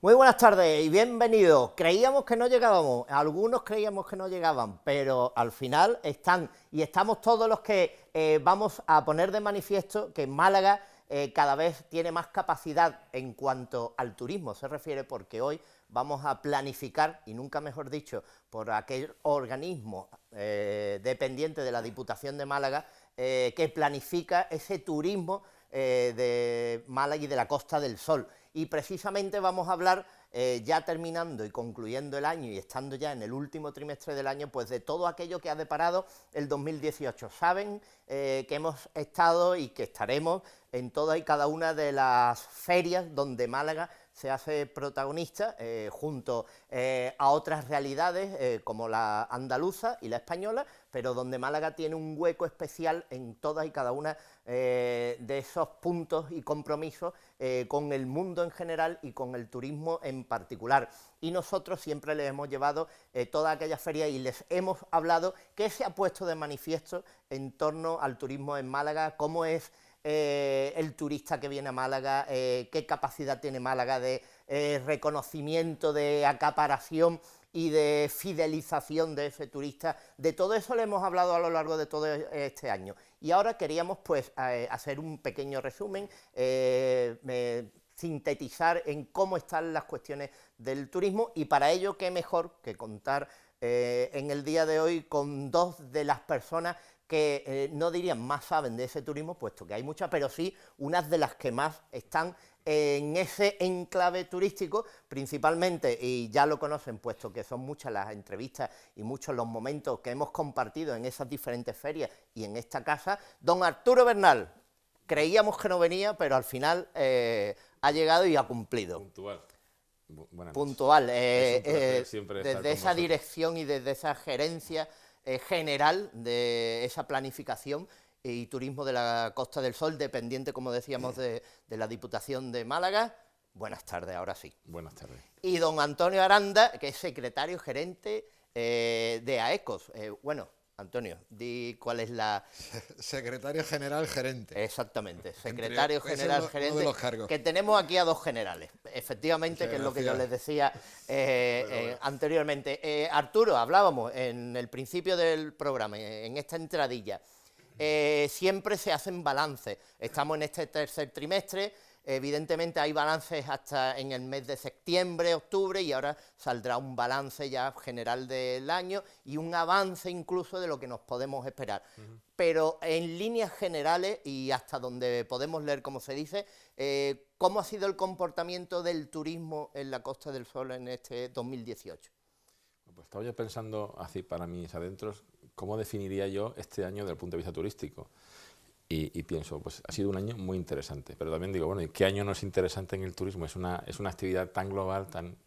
Muy buenas tardes y bienvenidos. Creíamos que no llegábamos, algunos creíamos que no llegaban, pero al final están y estamos todos los que vamos a poner de manifiesto que Málaga cada vez tiene más capacidad en cuanto al turismo se refiere, porque hoy vamos a planificar, y nunca mejor dicho, por aquel organismo dependiente de la Diputación de Málaga, que planifica ese turismo de Málaga y de la Costa del Sol. Y precisamente vamos a hablar, ya terminando y concluyendo el año y estando ya en el último trimestre del año, pues de todo aquello que ha deparado el 2018. Saben que hemos estado y que estaremos en todas y cada una de las ferias donde Málaga se hace protagonista, junto a otras realidades como la andaluza y la española, pero donde Málaga tiene un hueco especial en todas y cada una de esos puntos y compromisos con el mundo en general y con el turismo en particular. Y nosotros siempre les hemos llevado todas aquellas ferias y les hemos hablado qué se ha puesto de manifiesto en torno al turismo en Málaga, cómo es el turista que viene a Málaga, qué capacidad tiene Málaga de reconocimiento, de acaparación y de fidelización de ese turista. De todo eso le hemos hablado a lo largo de todo este año. Y ahora queríamos pues hacer un pequeño resumen, sintetizar en cómo están las cuestiones del turismo, y para ello qué mejor que contar en el día de hoy con dos de las personas que no dirían más saben de ese turismo, puesto que hay muchas, pero sí unas de las que más están en ese enclave turístico, principalmente, y ya lo conocen, puesto que son muchas las entrevistas y muchos los momentos que hemos compartido en esas diferentes ferias y en esta casa. Don Arturo Bernal, creíamos que no venía, pero al final ha llegado y ha cumplido. Puntual. Buenas noches. Puntual, Es un placer siempre estar desde con esa vosotros. dirección y desde esa gerencia general de esa planificación y turismo de la Costa del Sol, dependiente, como decíamos, de la Diputación de Málaga. Buenas tardes, ahora sí. Buenas tardes. Y don Antonio Aranda, que es secretario gerente de AECOS. Bueno, Antonio, di cuál es la... Secretario general gerente. Exactamente, secretario Ese es general uno gerente, de los cargos. que tenemos aquí a dos generales, efectivamente, Muchas que es lo que yo les gracias. decía anteriormente. Arturo, hablábamos en el principio del programa, en esta entradilla, siempre se hacen balances, estamos en este tercer trimestre. Evidentemente hay balances hasta en el mes de septiembre, octubre, y ahora saldrá un balance ya general del año y un avance incluso de lo que nos podemos esperar. Pero en líneas generales y hasta donde podemos leer, como se dice, ¿cómo ha sido el comportamiento del turismo en la Costa del Sol en este 2018? Pues estaba yo pensando, así para mis adentros, cómo definiría yo este año desde el punto de vista turístico. Y pienso, pues ha sido un año muy interesante, pero también digo, bueno, ¿y qué año no es interesante en el turismo? Es una actividad tan global, tan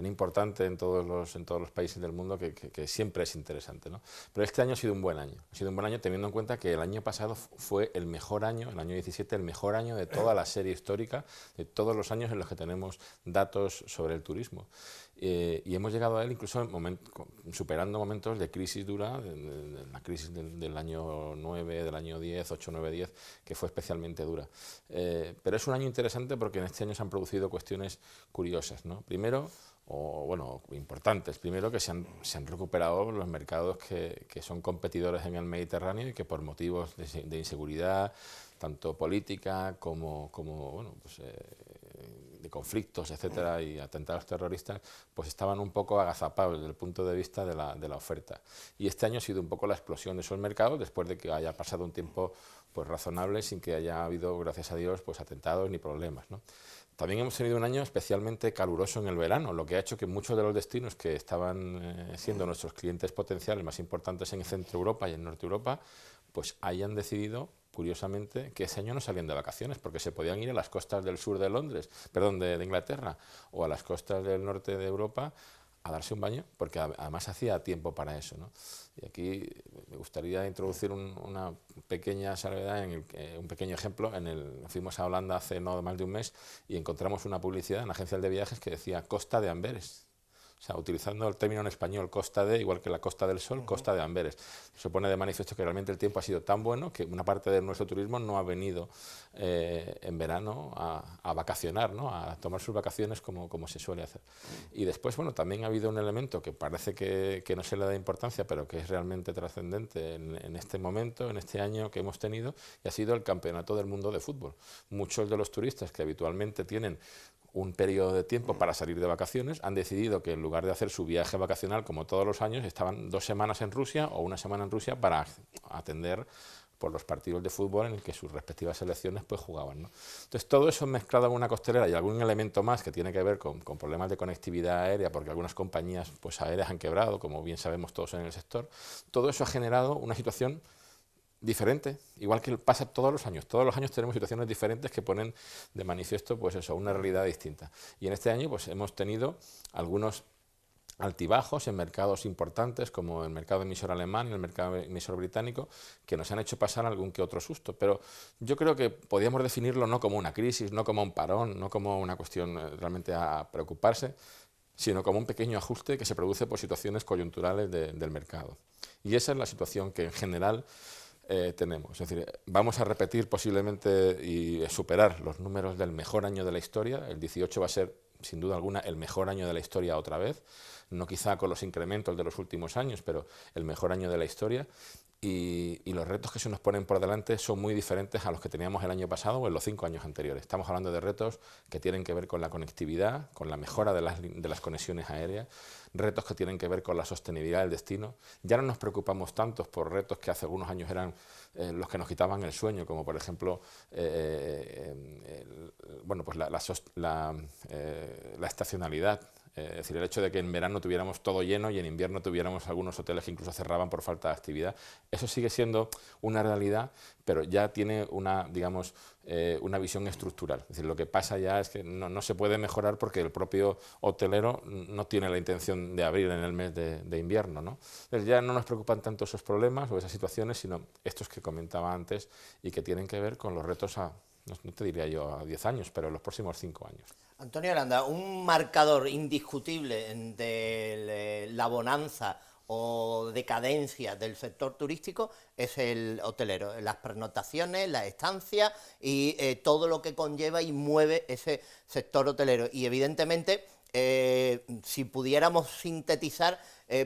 importante en todos los países del mundo que siempre es interesante, ¿no? Pero este año ha sido un buen año. Ha sido un buen año teniendo en cuenta que el año pasado fue el mejor año, el año 17, el mejor año de toda la serie histórica, de todos los años en los que tenemos datos sobre el turismo. Y hemos llegado a él incluso superando momentos de crisis dura, la crisis del año 9, del año 10, 8, 9, 10, que fue especialmente dura. Pero es un año interesante porque en este año se han producido cuestiones curiosas, ¿no? Primero, importantes. Primero, que se han recuperado los mercados que son competidores en el Mediterráneo y que por motivos de inseguridad, tanto política como bueno, pues, de conflictos, etcétera, y atentados terroristas, pues estaban un poco agazapados desde el punto de vista de la oferta. Y este año ha sido un poco la explosión de esos mercados, después de que haya pasado un tiempo pues razonable sin que haya habido, gracias a Dios, pues atentados ni problemas, ¿no? También hemos tenido un año especialmente caluroso en el verano, lo que ha hecho que muchos de los destinos que estaban siendo nuestros clientes potenciales más importantes en Centro Europa y en Norte Europa, pues hayan decidido, curiosamente, que ese año no salían de vacaciones, porque se podían ir a las costas del sur de Londres, perdón, de Inglaterra, o a las costas del norte de Europa a darse un baño, porque además hacía tiempo para eso, ¿no? Y aquí me gustaría introducir una pequeña salvedad, un pequeño ejemplo. Fuimos a Holanda hace no más de un mes y encontramos una publicidad en agencias de viajes que decía Costa de Amberes. O O sea, utilizando el término en español Costa de, igual que la Costa del Sol, Costa de Amberes. Se pone de manifiesto que realmente el tiempo ha sido tan bueno que una parte de nuestro turismo no ha venido en verano a vacacionar, ¿no? A tomar sus vacaciones como se suele hacer. Y después, bueno, también ha habido un elemento que parece que no se le da importancia, pero que es realmente trascendente en este momento, en este año que hemos tenido, y ha sido el Campeonato del Mundo de Fútbol. Muchos de los turistas que habitualmente tienen un periodo de tiempo para salir de vacaciones, han decidido que en lugar de hacer su viaje vacacional como todos los años, estaban 2 semanas en Rusia o 1 semana en Rusia para atender por los partidos de fútbol en el que sus respectivas selecciones pues jugaban, ¿no? Entonces todo eso mezclado en una costelera y algún elemento más que tiene que ver con problemas de conectividad aérea, porque algunas compañías pues aéreas han quebrado, como bien sabemos todos en el sector, todo eso ha generado una situación diferente, igual que pasa todos los años. Todos los años tenemos situaciones diferentes que ponen de manifiesto pues eso, una realidad distinta. Y en este año pues hemos tenido algunos altibajos en mercados importantes como el mercado emisor alemán y el mercado emisor británico, que nos han hecho pasar algún que otro susto. Pero yo creo que podríamos definirlo no como una crisis, no como un parón, no como una cuestión realmente a preocuparse, sino como un pequeño ajuste que se produce por situaciones coyunturales del mercado. Y esa es la situación que en general tenemos. Es decir, vamos a repetir posiblemente y superar los números del mejor año de la historia. El 18 va a ser, sin duda alguna, el mejor año de la historia otra vez. No quizá con los incrementos de los últimos años, pero el mejor año de la historia. Y los retos que se nos ponen por delante son muy diferentes a los que teníamos el año pasado o en los 5 años anteriores. Estamos hablando de retos que tienen que ver con la conectividad, con la mejora de las conexiones aéreas, retos que tienen que ver con la sostenibilidad del destino. Ya no nos preocupamos tanto por retos que hace algunos años eran los que nos quitaban el sueño, como por ejemplo bueno, pues la estacionalidad. Es decir, el hecho de que en verano tuviéramos todo lleno y en invierno tuviéramos algunos hoteles que incluso cerraban por falta de actividad. Eso sigue siendo una realidad, pero ya tiene una, digamos, una visión estructural. Es decir, lo que pasa ya es que no se puede mejorar porque el propio hotelero no tiene la intención de abrir en el mes de invierno, ¿no? Entonces ya no nos preocupan tanto esos problemas o esas situaciones, sino estos que comentaba antes y que tienen que ver con los retos no te diría yo a 10 años, pero en los próximos 5 años. Antonio Aranda, un marcador indiscutible de la bonanza o decadencia del sector turístico es el hotelero, las pernoctaciones, las estancias y todo lo que conlleva y mueve ese sector hotelero. Y evidentemente, si pudiéramos sintetizar,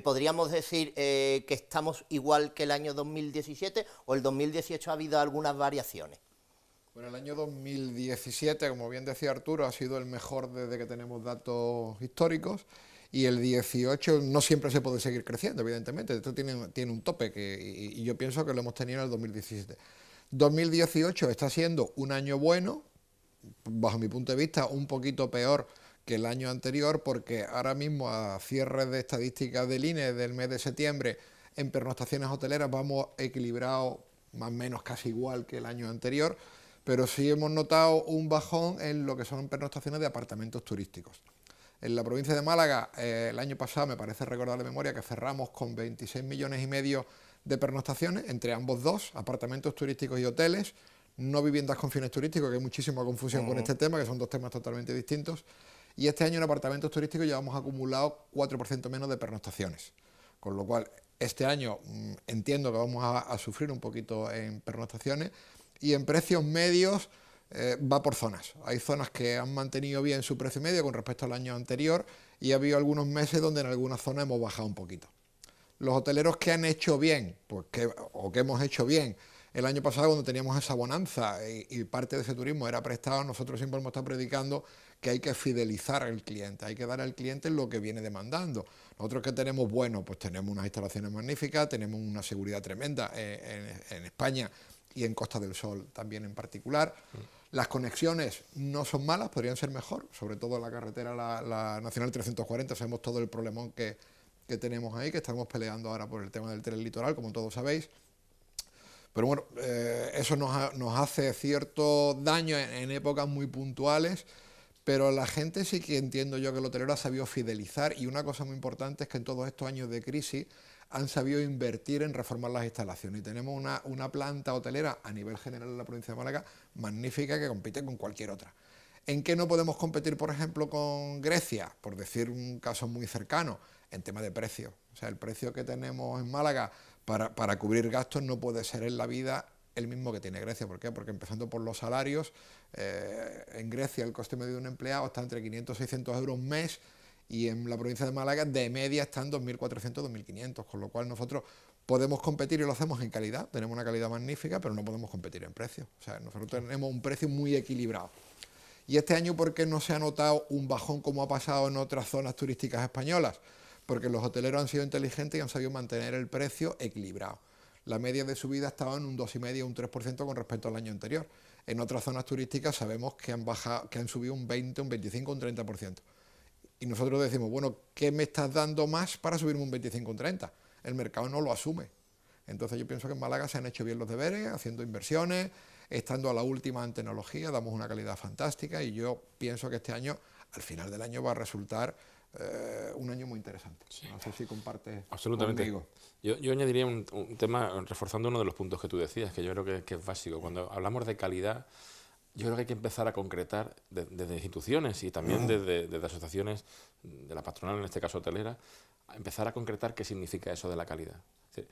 podríamos decir que estamos igual que el año 2017 o el 2018 ha habido algunas variaciones. Bueno, el año 2017, como bien decía Arturo, ha sido el mejor desde que tenemos datos históricos, y el 18 no siempre se puede seguir creciendo, evidentemente. Esto tiene un tope y yo pienso que lo hemos tenido en el 2017. 2018 está siendo un año bueno, bajo mi punto de vista un poquito peor que el año anterior, porque ahora mismo a cierre de estadísticas del INE del mes de septiembre en pernoctaciones hoteleras vamos equilibrados más o menos casi igual que el año anterior, pero sí hemos notado un bajón en lo que son pernoctaciones de apartamentos turísticos. En la provincia de Málaga, el año pasado, me parece recordar de memoria, que cerramos con 26,5 millones de pernoctaciones entre ambos dos, apartamentos turísticos y hoteles, no viviendas con fines turísticos, que hay muchísima confusión con este tema, que son dos temas totalmente distintos. Y este año en apartamentos turísticos llevamos acumulado 4% menos de pernoctaciones, con lo cual este año entiendo que vamos a sufrir un poquito en pernoctaciones. Y en precios medios va por zonas. Hay zonas que han mantenido bien su precio medio con respecto al año anterior y ha habido algunos meses donde en algunas zonas hemos bajado un poquito. Los hoteleros que han hecho bien, pues que hemos hecho bien, el año pasado cuando teníamos esa bonanza y parte de ese turismo era prestado, nosotros siempre hemos estado predicando que hay que fidelizar al cliente, hay que dar al cliente lo que viene demandando. Nosotros que tenemos, bueno, pues tenemos unas instalaciones magníficas, tenemos una seguridad tremenda en España y en Costa del Sol también en particular. Las conexiones no son malas, podrían ser mejor, sobre todo la carretera, la Nacional 340, sabemos todo el problemón que tenemos ahí, que estamos peleando ahora por el tema del tren litoral, como todos sabéis. Pero bueno, eso nos hace cierto daño en épocas muy puntuales, pero la gente sí que entiendo yo que el hotelero ha sabido fidelizar, y una cosa muy importante es que en todos estos años de crisis han sabido invertir en reformar las instalaciones y tenemos una planta hotelera a nivel general en la provincia de Málaga magnífica que compite con cualquier otra. ¿En qué no podemos competir, por ejemplo, con Grecia? Por decir un caso muy cercano, en tema de precio. O sea, el precio que tenemos en Málaga para cubrir gastos no puede ser en la vida el mismo que tiene Grecia. ¿Por qué? Porque empezando por los salarios, en Grecia el coste medio de un empleado está entre 500 y 600 euros mes, y en la provincia de Málaga de media está en 2.400, 2.500, con lo cual nosotros podemos competir y lo hacemos en calidad, tenemos una calidad magnífica, pero no podemos competir en precio. O sea, nosotros tenemos un precio muy equilibrado. Y este año, ¿por qué no se ha notado un bajón como ha pasado en otras zonas turísticas españolas? Porque los hoteleros han sido inteligentes y han sabido mantener el precio equilibrado. La media de subida estaba en un 2,5 o un 3% con respecto al año anterior. En otras zonas turísticas sabemos que han subido un 20, un 25, un 30%. Y nosotros decimos, bueno, ¿qué me estás dando más para subirme un 25 o un 30? El mercado no lo asume. Entonces yo pienso que en Málaga se han hecho bien los deberes, haciendo inversiones, estando a la última en tecnología, damos una calidad fantástica, y yo pienso que este año, al final del año, va a resultar un año muy interesante. Sí. No sé si compartes absolutamente conmigo. Yo añadiría un tema, reforzando uno de los puntos que tú decías, que yo creo que es básico. Cuando hablamos de calidad, yo creo que hay que empezar a concretar desde instituciones y también desde asociaciones de la patronal, en este caso hotelera, a empezar a concretar qué significa eso de la calidad. Es decir,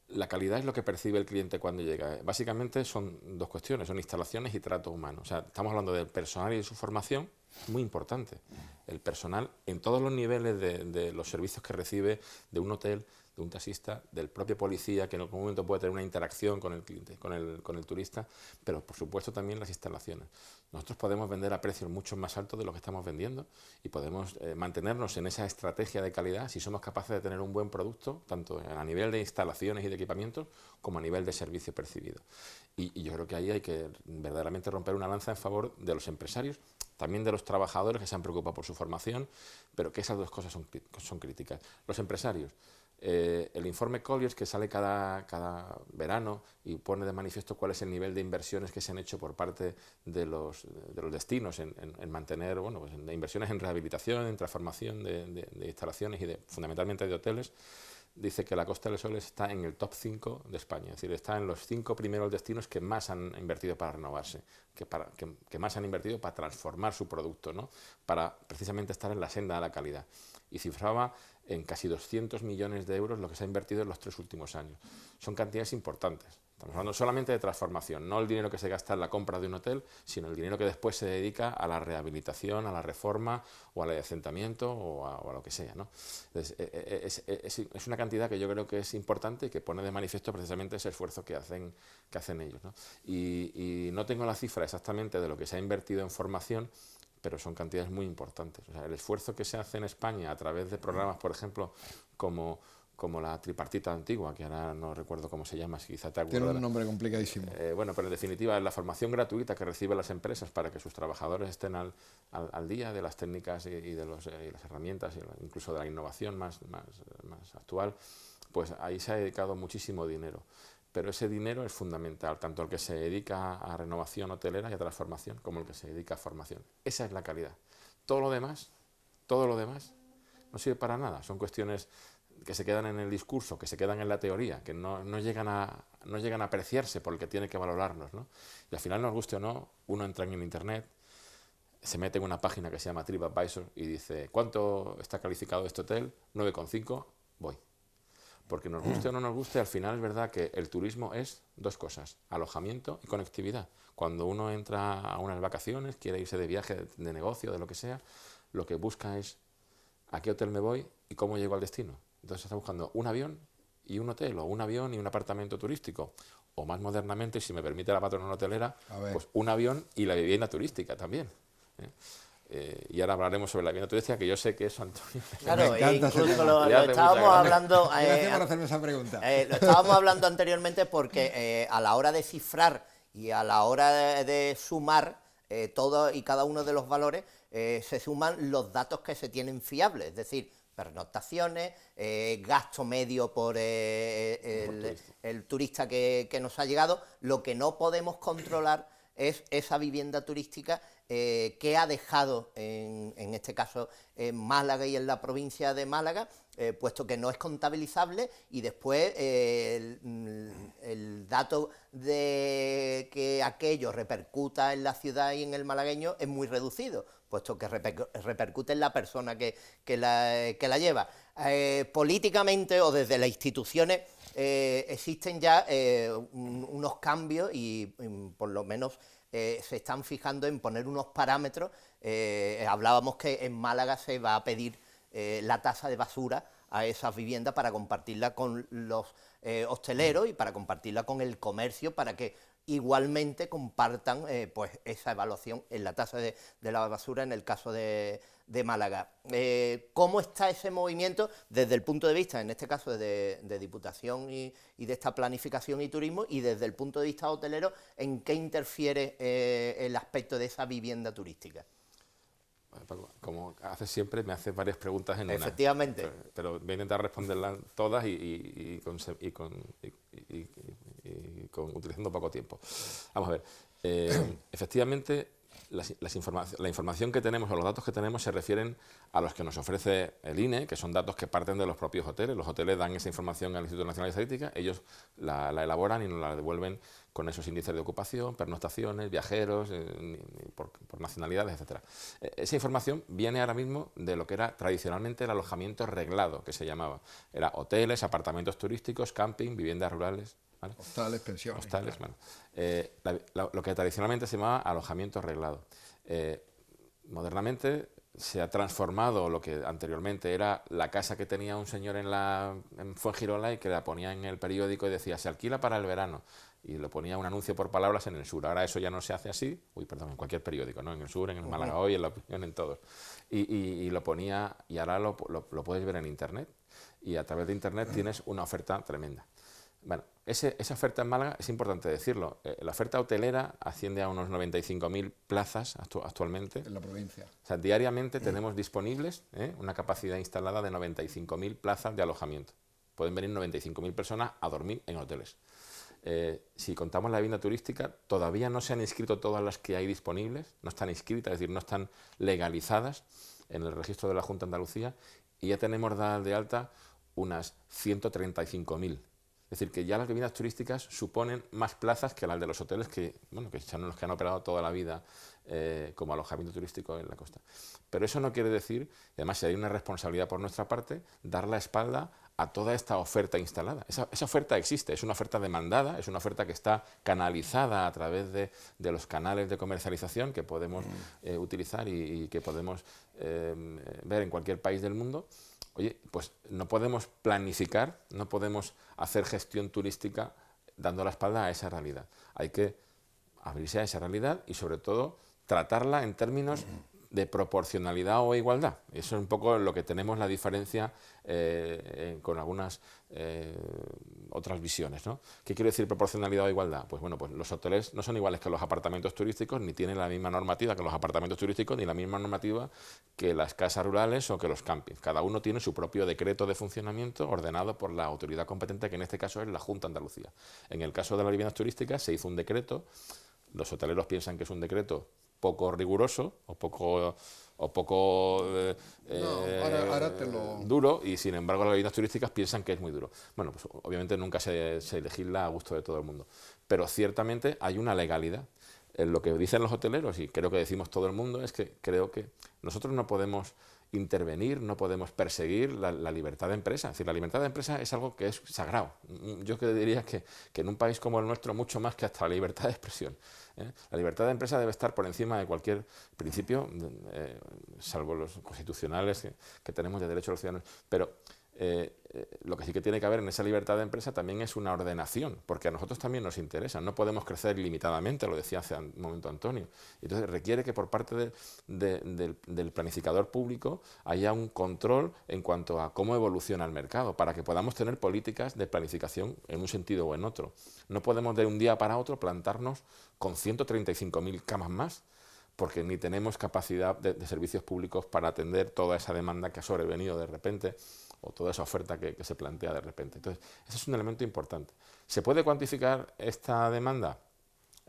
la calidad es lo que percibe el cliente cuando llega. Básicamente son dos cuestiones, son instalaciones y trato humano. O sea, estamos hablando del personal y de su formación, muy importante. El personal en todos los niveles de los servicios que recibe de un hotel, de un taxista, del propio policía, que en algún momento puede tener una interacción con el cliente, con el turista, pero por supuesto también las instalaciones. Nosotros podemos vender a precios mucho más altos de lo que estamos vendiendo y podemos mantenernos en esa estrategia de calidad si somos capaces de tener un buen producto, tanto a nivel de instalaciones y de equipamientos, como a nivel de servicio percibido. Y yo creo que ahí hay que verdaderamente romper una lanza en favor de los empresarios, también de los trabajadores que se han preocupado por su formación, pero que esas dos cosas son críticas. Los empresarios. El informe Colliers, que sale cada verano y pone de manifiesto cuál es el nivel de inversiones que se han hecho por parte de los destinos en mantener, bueno, pues de inversiones en rehabilitación, en transformación de instalaciones y fundamentalmente de hoteles, dice que la Costa del Sol está en el top 5 de España, es decir, está en los 5 primeros destinos que más han invertido para renovarse, que más han invertido para transformar su producto, ¿no? Para precisamente estar en la senda de la calidad. Y cifraba en casi 200 millones de euros lo que se ha invertido en los 3 últimos años. Son cantidades importantes. Estamos hablando solamente de transformación, no el dinero que se gasta en la compra de un hotel, sino el dinero que después se dedica a la rehabilitación, a la reforma o al adecentamiento o a lo que sea, ¿no? Entonces, es una cantidad que yo creo que es importante y que pone de manifiesto precisamente ese esfuerzo que hacen ellos, ¿no? Y no tengo la cifra exactamente de lo que se ha invertido en formación, pero son cantidades muy importantes. O sea, el esfuerzo que se hace en España a través de programas, por ejemplo, como la tripartita antigua, que ahora no recuerdo cómo se llama, si quizá te acuerdas. Tiene un nombre complicadísimo. Bueno, pero en definitiva es la formación gratuita que reciben las empresas para que sus trabajadores estén al día de las técnicas y de las herramientas, incluso de la innovación más actual, pues ahí se ha dedicado muchísimo dinero. Pero ese dinero es fundamental, tanto el que se dedica a renovación hotelera y a transformación, como el que se dedica a formación. Esa es la calidad. Todo lo demás no sirve para nada. Son cuestiones que se quedan en el discurso, que se quedan en la teoría, que no llegan a apreciarse por el que tiene que valorarnos, ¿no? Y al final, nos guste o no, uno entra en internet, se mete en una página que se llama TripAdvisor y dice, ¿cuánto está calificado este hotel? 9,5, voy. Porque nos guste o no nos guste, al final es verdad que el turismo es dos cosas, alojamiento y conectividad. Cuando uno entra a unas vacaciones, quiere irse de viaje, de negocio, de lo que sea, lo que busca es a qué hotel me voy y cómo llego al destino. Entonces está buscando un avión y un hotel, o un avión y un apartamento turístico, o más modernamente, si me permite la patronal hotelera, pues un avión y la vivienda turística también, ¿eh? Y ahora hablaremos sobre la vivienda turística, que yo sé que eso, Antonio... Claro, incluso lo estábamos hablando... Gracias por hacerme esa pregunta. Lo estábamos hablando anteriormente porque a la hora de cifrar y a la hora de sumar todo y cada uno de los valores, se suman los datos que se tienen fiables, es decir, pernoctaciones, gasto medio por el turista que nos ha llegado. Lo que no podemos controlar es esa vivienda turística qué ha dejado en este caso en Málaga y en la provincia de Málaga, puesto que no es contabilizable, y después el dato de que aquello repercuta en la ciudad y en el malagueño es muy reducido, puesto que repercute en la persona que la lleva. Políticamente o desde las instituciones existen ya unos cambios y por lo menos se están fijando en poner unos parámetros. Hablábamos que en Málaga se va a pedir la tasa de basura a esas viviendas para compartirla con los hosteleros y para compartirla con el comercio, para que igualmente compartan pues esa evaluación en la tasa de la basura en el caso de Málaga. ¿Cómo está ese movimiento desde el punto de vista, en este caso, de Diputación y de esta planificación y turismo, y desde el punto de vista hotelero, en qué interfiere el aspecto de esa vivienda turística? Paco, como haces siempre, me haces varias preguntas en una. Efectivamente. Pero voy a intentar responderlas todas utilizando poco tiempo. Vamos a ver. Efectivamente, la información que tenemos o los datos que tenemos se refieren a los que nos ofrece el INE, que son datos que parten de los propios hoteles. Los hoteles dan esa información al Instituto Nacional de Estadística, ellos la elaboran y nos la devuelven con esos índices de ocupación, pernoctaciones, viajeros, por nacionalidades, etc. Esa información viene ahora mismo de lo que era tradicionalmente el alojamiento reglado, que se llamaba. Era hoteles, apartamentos turísticos, camping, viviendas rurales. ¿Vale? Hostales, pensiones. Hostales, claro. bueno. Lo que tradicionalmente se llamaba alojamiento reglado. Modernamente se ha transformado lo que anteriormente era la casa que tenía un señor en Fuengirola y que la ponía en el periódico y decía, se alquila para el verano. Y lo ponía un anuncio por palabras en El Sur. Ahora eso ya no se hace así, en cualquier periódico, ¿no? En El Sur, en el Málaga Hoy, en La Opinión, en todos. Y lo ponía, y ahora lo puedes ver en Internet. Y a través de Internet tienes una oferta tremenda. Bueno, esa oferta en Málaga es importante decirlo. La oferta hotelera asciende a unos 95.000 plazas actualmente. En la provincia. O sea, diariamente tenemos disponibles una capacidad instalada de 95.000 plazas de alojamiento. Pueden venir 95.000 personas a dormir en hoteles. Si contamos la vivienda turística, todavía no se han inscrito todas las que hay disponibles, no están inscritas, es decir, no están legalizadas en el registro de la Junta de Andalucía, y ya tenemos dadas de alta unas 135.000. Es decir, que ya las viviendas turísticas suponen más plazas que las de los hoteles que son los que han operado toda la vida como alojamiento turístico en la costa. Pero eso no quiere decir, y además hay una responsabilidad por nuestra parte, dar la espalda a toda esta oferta instalada. Esa oferta existe, es una oferta demandada, es una oferta que está canalizada a través de los canales de comercialización que podemos utilizar y que podemos ver en cualquier país del mundo. Oye, pues no podemos planificar, no podemos hacer gestión turística dando la espalda a esa realidad. Hay que abrirse a esa realidad y, sobre todo, tratarla en términos de proporcionalidad o igualdad. Eso es un poco lo que tenemos la diferencia con algunas otras visiones, ¿no? ¿Qué quiere decir proporcionalidad o igualdad? Pues bueno, pues los hoteles no son iguales que los apartamentos turísticos, ni tienen la misma normativa que los apartamentos turísticos, ni la misma normativa que las casas rurales o que los campings. Cada uno tiene su propio decreto de funcionamiento ordenado por la autoridad competente, que en este caso es la Junta de Andalucía. En el caso de las viviendas turísticas se hizo un decreto, los hoteleros piensan que es un decreto poco riguroso o poco duro, y sin embargo las viviendas turísticas piensan que es muy duro. Bueno, pues obviamente nunca se legisla a gusto de todo el mundo, pero ciertamente hay una legalidad. Lo que dicen los hoteleros, y creo que decimos todo el mundo, es que creo que nosotros no podemos intervenir, no podemos perseguir la libertad de empresa. Es decir, la libertad de empresa es algo que es sagrado. Yo diría que en un país como el nuestro, mucho más que hasta la libertad de expresión. La libertad de empresa debe estar por encima de cualquier principio, salvo los constitucionales que tenemos de derecho a los ciudadanos. Pero lo que sí que tiene que haber en esa libertad de empresa también es una ordenación, porque a nosotros también nos interesa. No podemos crecer ilimitadamente, lo decía hace un momento Antonio. Entonces requiere que por parte del planificador público haya un control en cuanto a cómo evoluciona el mercado, para que podamos tener políticas de planificación en un sentido o en otro. No podemos de un día para otro plantarnos con 135.000 camas más, porque ni tenemos capacidad de servicios públicos para atender toda esa demanda que ha sobrevenido de repente, o toda esa oferta que se plantea de repente. Entonces, ese es un elemento importante. ¿Se puede cuantificar esta demanda?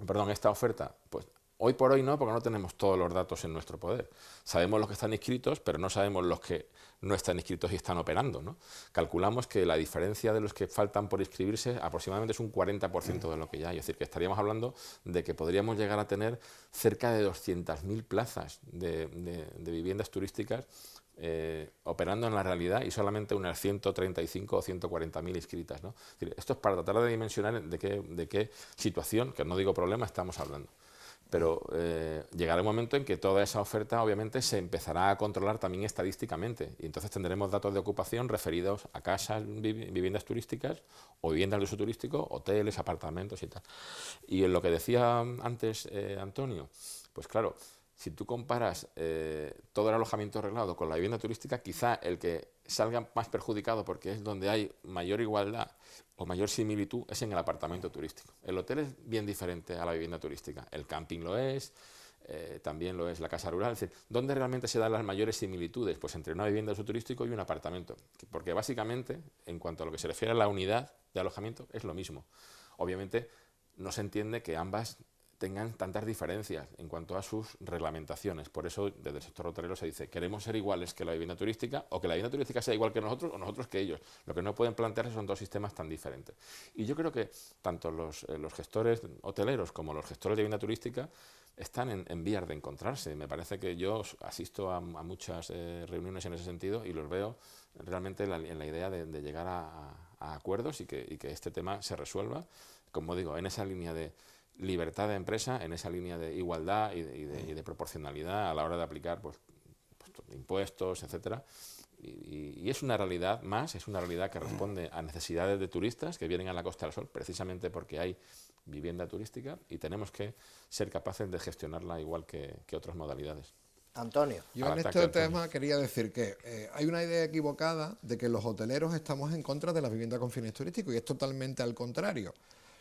Perdón, esta oferta. Pues Hoy por hoy no, porque no tenemos todos los datos en nuestro poder. Sabemos los que están inscritos, pero no sabemos los que no están inscritos y están operando, ¿no? Calculamos que la diferencia de los que faltan por inscribirse aproximadamente es un 40% de lo que ya hay. Es decir, que estaríamos hablando de que podríamos llegar a tener cerca de 200.000 plazas de viviendas turísticas operando en la realidad y solamente unas 135 o 140.000 inscritas, ¿no? Es decir, esto es para tratar de dimensionar de qué situación, que no digo problema, estamos hablando. Pero llegará un momento en que toda esa oferta obviamente se empezará a controlar también estadísticamente y entonces tendremos datos de ocupación referidos a casas, viviendas turísticas o viviendas de uso turístico, hoteles, apartamentos y tal. Y en lo que decía antes Antonio, pues claro, si tú comparas todo el alojamiento arreglado con la vivienda turística, quizá el que salga más perjudicado porque es donde hay mayor igualdad o mayor similitud es en el apartamento turístico. El hotel es bien diferente a la vivienda turística, el camping lo es, también lo es la casa rural. Es decir, ¿dónde realmente se dan las mayores similitudes? Pues entre una vivienda de uso turístico y un apartamento, porque básicamente, en cuanto a lo que se refiere a la unidad de alojamiento, es lo mismo. Obviamente no se entiende que ambas tengan tantas diferencias en cuanto a sus reglamentaciones. Por eso, desde el sector hotelero se dice, queremos ser iguales que la vivienda turística, o que la vivienda turística sea igual que nosotros, o nosotros que ellos. Lo que no pueden plantearse son dos sistemas tan diferentes. Y yo creo que tanto los gestores hoteleros como los gestores de vivienda turística están en vías de encontrarse. Me parece que yo asisto a muchas reuniones en ese sentido y los veo realmente en la idea de llegar a acuerdos y que este tema se resuelva, como digo, en esa línea de libertad de empresa, en esa línea de igualdad y de proporcionalidad a la hora de aplicar pues, impuestos, etcétera. Y es una realidad más, es una realidad que responde a necesidades de turistas que vienen a la Costa del Sol precisamente porque hay vivienda turística y tenemos que ser capaces de gestionarla igual que otras modalidades. Antonio. Yo en este tema quería decir que hay una idea equivocada de que los hoteleros estamos en contra de las viviendas con fines turísticos y es totalmente al contrario.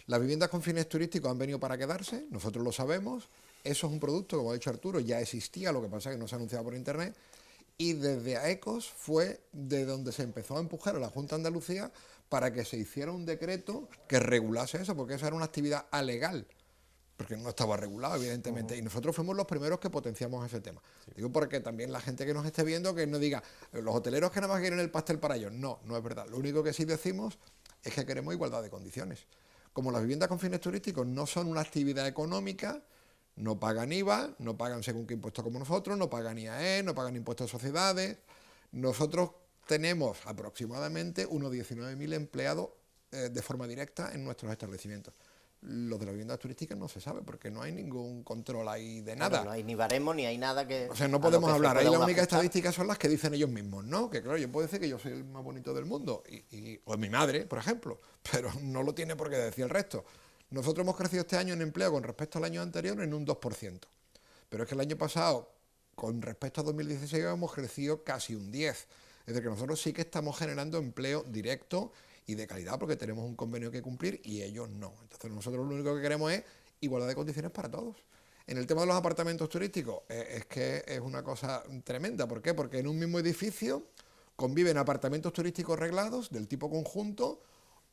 Las viviendas con fines turísticos han venido para quedarse, nosotros lo sabemos, eso es un producto, como ha dicho Arturo, ya existía, lo que pasa es que no se anunciaba por internet, y desde AECOS fue de donde se empezó a empujar a la Junta de Andalucía para que se hiciera un decreto que regulase eso, porque eso era una actividad alegal, porque no estaba regulado, evidentemente, y nosotros fuimos los primeros que potenciamos ese tema. Sí. Digo porque también la gente que nos esté viendo, que no diga, los hoteleros que nada más quieren el pastel para ellos, no es verdad, lo único que sí decimos es que queremos igualdad de condiciones. Como las viviendas con fines turísticos no son una actividad económica, no pagan IVA, no pagan según qué impuestos como nosotros, no pagan IAE, no pagan impuestos de sociedades. Nosotros tenemos aproximadamente unos 19.000 empleados de forma directa en nuestros establecimientos. Los de las viviendas turísticas no se sabe porque no hay ningún control ahí de nada. Claro, no hay ni baremo ni hay nada que... O sea, no podemos hablar. Ahí las únicas estadísticas son las que dicen ellos mismos, ¿no? Que claro, yo puedo decir que yo soy el más bonito del mundo, o mi madre, por ejemplo, pero no lo tiene por qué decir el resto. Nosotros hemos crecido este año en empleo con respecto al año anterior en un 2%. Pero es que el año pasado, con respecto a 2016, hemos crecido casi un 10%. Es decir, que nosotros sí que estamos generando empleo directo y de calidad porque tenemos un convenio que cumplir y ellos no. Entonces nosotros lo único que queremos es igualdad de condiciones para todos. En el tema de los apartamentos turísticos es que es una cosa tremenda. ¿Por qué? Porque en un mismo edificio conviven apartamentos turísticos reglados del tipo conjunto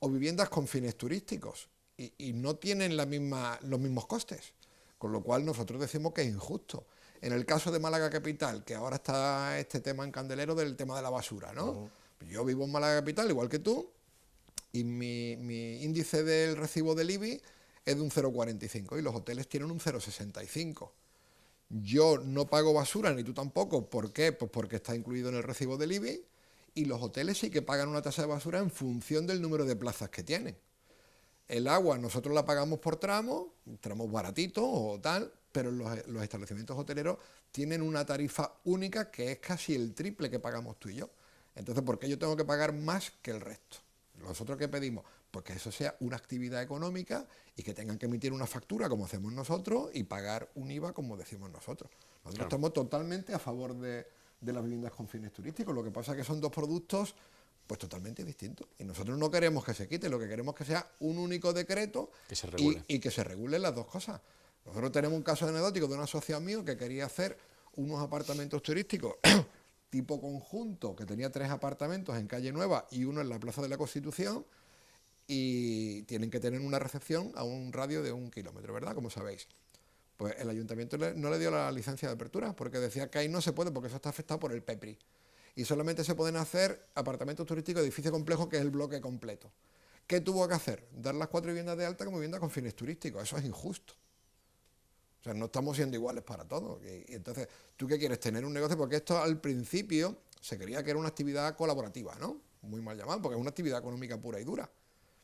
o viviendas con fines turísticos y no tienen los mismos costes. Con lo cual nosotros decimos que es injusto. En el caso de Málaga Capital, que ahora está este tema en candelero del tema de la basura, ¿no? Yo vivo en Málaga Capital igual que tú, y mi índice del recibo del IBI es de un 0,45 y los hoteles tienen un 0,65. Yo no pago basura, ni tú tampoco. ¿Por qué? Pues porque está incluido en el recibo del IBI y los hoteles sí que pagan una tasa de basura en función del número de plazas que tienen. El agua nosotros la pagamos por tramos baratitos o tal, pero los establecimientos hoteleros tienen una tarifa única que es casi el triple que pagamos tú y yo. Entonces, ¿por qué yo tengo que pagar más que el resto? ¿Nosotros qué pedimos? Pues que eso sea una actividad económica y que tengan que emitir una factura como hacemos nosotros y pagar un IVA como decimos nosotros. Nosotros estamos totalmente a favor de las viviendas con fines turísticos. Lo que pasa es que son dos productos pues totalmente distintos. Y nosotros no queremos que se quite, lo que queremos es que sea un único decreto que se regule. Y que se regulen las dos cosas. Nosotros tenemos un caso anecdótico de una asociado mío que quería hacer unos apartamentos turísticos tipo conjunto, que tenía 3 apartamentos en Calle Nueva y uno en la Plaza de la Constitución, y tienen que tener una recepción a un radio de 1 kilómetro, ¿verdad? Como sabéis. Pues el ayuntamiento no le dio la licencia de apertura, porque decía que ahí no se puede, porque eso está afectado por el PEPRI. Y solamente se pueden hacer apartamentos turísticos de edificio complejo, que es el bloque completo. ¿Qué tuvo que hacer? Dar las 4 viviendas de alta como viviendas con fines turísticos. Eso es injusto. O sea, no estamos siendo iguales para todos. Y entonces, ¿tú qué quieres? Tener un negocio, porque esto al principio se creía que era una actividad colaborativa, ¿no? Muy mal llamado, porque es una actividad económica pura y dura.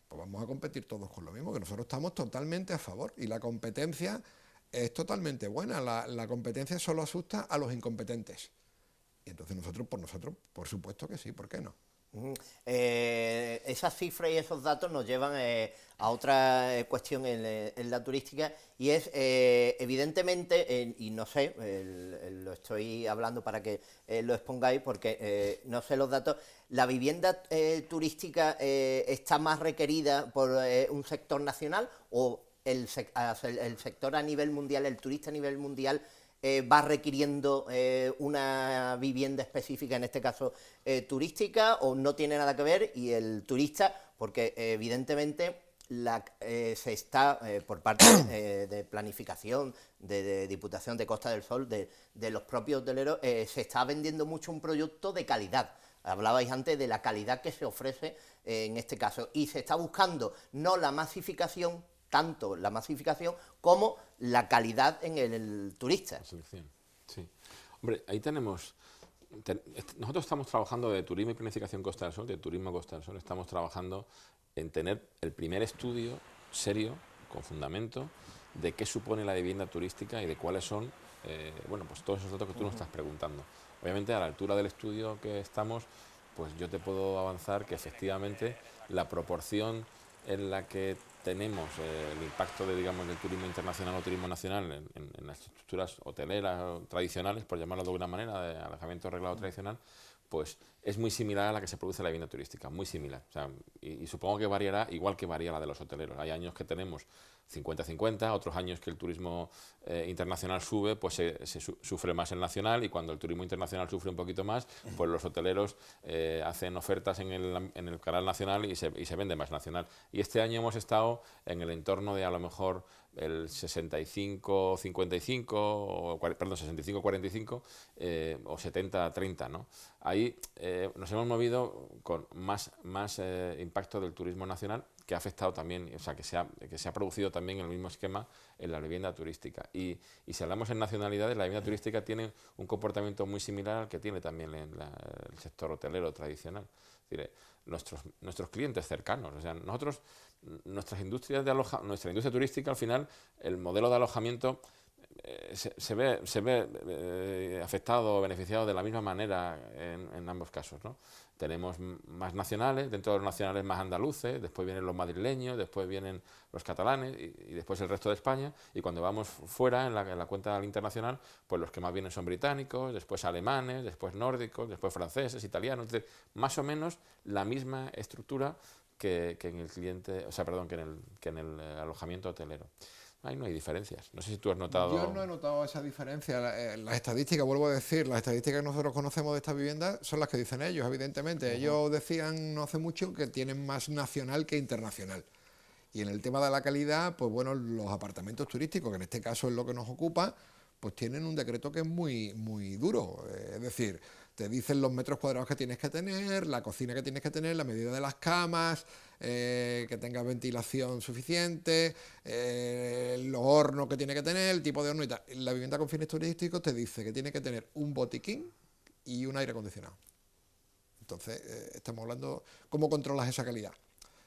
Pues vamos a competir todos con lo mismo, que nosotros estamos totalmente a favor. Y la competencia es totalmente buena. La competencia solo asusta a los incompetentes. Y entonces nosotros, por supuesto que sí, ¿por qué no? Esas cifras y esos datos nos llevan a otra cuestión en la turística, y es, evidentemente, y no sé, lo estoy hablando para que lo expongáis, porque no sé los datos, ¿la vivienda turística está más requerida por un sector nacional, o el sector a nivel mundial, el turista a nivel mundial, va requiriendo una vivienda específica, en este caso turística, o no tiene nada que ver, y el turista, porque evidentemente se está, por parte de planificación, de Diputación de Costa del Sol, de los propios hoteleros, se está vendiendo mucho un producto de calidad. Hablabais antes de la calidad que se ofrece en este caso, y se está buscando no la masificación, tanto la masificación como la calidad en el turista. La selección, sí. Hombre, ahí tenemos... Nosotros estamos trabajando de turismo y planificación Costa del Sol, de turismo Costa del Sol, estamos trabajando en tener el primer estudio serio, con fundamento, de qué supone la vivienda turística y de cuáles son, bueno, pues todos esos datos que tú nos estás preguntando. Obviamente, a la altura del estudio que estamos, pues yo te puedo avanzar que efectivamente la proporción en la que tenemos el impacto de, digamos, del turismo internacional o turismo nacional en las estructuras hoteleras tradicionales, por llamarlo de alguna manera, de alojamiento reglado tradicional, pues es muy similar a la que se produce en la vivienda turística, muy similar. O sea, y supongo que variará igual que varía la de los hoteleros. Hay años que tenemos 50-50, otros años que el turismo internacional sube, pues se sufre más el nacional, y cuando el turismo internacional sufre un poquito más, pues los hoteleros hacen ofertas en el canal nacional y se vende más nacional. Y este año hemos estado en el entorno de a lo mejor el 65-55, perdón, 65-45 o 70-30, ¿no? Ahí nos hemos movido con más impacto del turismo nacional, que ha afectado también, o sea, que se ha producido también el mismo esquema en la vivienda turística. Y si hablamos en nacionalidades, la vivienda turística tiene un comportamiento muy similar al que tiene también el sector hotelero tradicional. Es decir, nuestros clientes cercanos, o sea, nosotros, nuestra industria turística, al final, el modelo de alojamiento se ve afectado o beneficiado de la misma manera en ambos casos, ¿no? Tenemos más nacionales, dentro de los nacionales más andaluces, después vienen los madrileños, después vienen los catalanes y después el resto de España, y cuando vamos fuera en la cuenta internacional, pues los que más vienen son británicos, después alemanes, después nórdicos, después franceses, italianos, es decir, más o menos la misma estructura que en el cliente, o sea, perdón, que en el alojamiento hotelero. Ahí no hay diferencias. No sé si tú has notado... Yo no he notado esa diferencia. Las estadísticas, vuelvo a decir, las estadísticas que nosotros conocemos de estas viviendas son las que dicen ellos, evidentemente. Ellos decían no hace mucho que tienen más nacional que internacional. Y en el tema de la calidad, pues bueno, los apartamentos turísticos, que en este caso es lo que nos ocupa, pues tienen un decreto que es muy, muy duro. Es decir, te dicen los metros cuadrados que tienes que tener, la cocina que tienes que tener, la medida de las camas, que tenga ventilación suficiente, los hornos que tiene que tener, el tipo de horno y tal. La vivienda con fines turísticos te dice que tiene que tener un botiquín y un aire acondicionado. Entonces, estamos hablando cómo controlas esa calidad.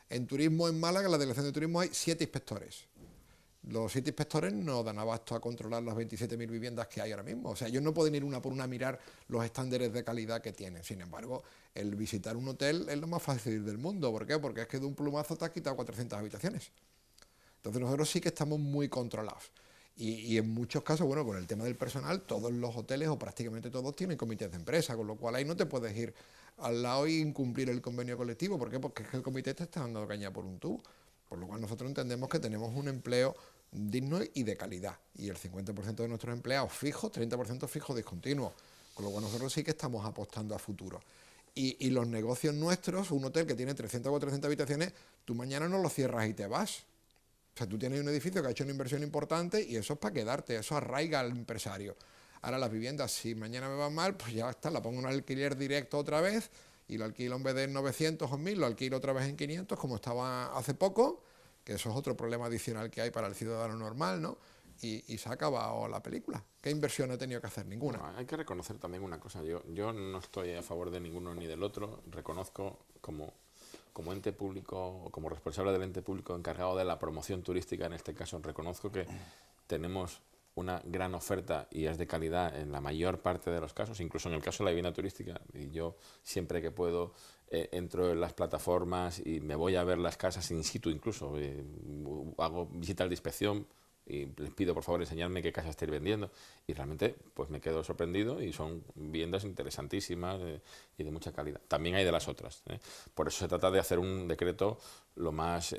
En turismo en Málaga, en la Delegación de Turismo, hay 7 inspectores. Los 7 inspectores no dan abasto a controlar las 27.000 viviendas que hay ahora mismo. O sea, ellos no pueden ir una por una a mirar los estándares de calidad que tienen. Sin embargo, el visitar un hotel es lo más fácil del mundo. ¿Por qué? Porque es que de un plumazo te has quitado 400 habitaciones. Entonces nosotros sí que estamos muy controlados. Y en muchos casos, bueno, con el tema del personal, todos los hoteles o prácticamente todos tienen comités de empresa, con lo cual ahí no te puedes ir al lado y incumplir el convenio colectivo. ¿Por qué? Porque es que el comité te está dando caña por un tubo. Por lo cual nosotros entendemos que tenemos un empleo digno y de calidad. Y el 50% de nuestros empleados fijos, 30% fijos discontinuos. Con lo cual nosotros sí que estamos apostando a futuro. Y los negocios nuestros, un hotel que tiene 300 o 400 habitaciones, tú mañana no lo cierras y te vas. O sea, tú tienes un edificio que ha hecho una inversión importante y eso es para quedarte, eso arraiga al empresario. Ahora las viviendas, si mañana me va mal, pues ya está, la pongo en alquiler directo otra vez y lo alquilo en vez de en 900 o 1000, lo alquilo otra vez en 500 como estaba hace poco, que eso es otro problema adicional que hay para el ciudadano normal, ¿no? Y se ha acabado la película. ¿Qué inversión he tenido que hacer? Ninguna. Bueno, hay que reconocer también una cosa. Yo no estoy a favor de ninguno ni del otro. Reconozco como ente público o como responsable del ente público encargado de la promoción turística, en este caso, reconozco que tenemos una gran oferta y es de calidad en la mayor parte de los casos, incluso en el caso de la vivienda turística. Y yo siempre que puedo entro en las plataformas y me voy a ver las casas in situ incluso, hago visitas de inspección y les pido por favor enseñarme qué casa estáis vendiendo y realmente pues me quedo sorprendido y son viviendas interesantísimas y de mucha calidad. También hay de las otras, ¿eh? Por eso se trata de hacer un decreto lo más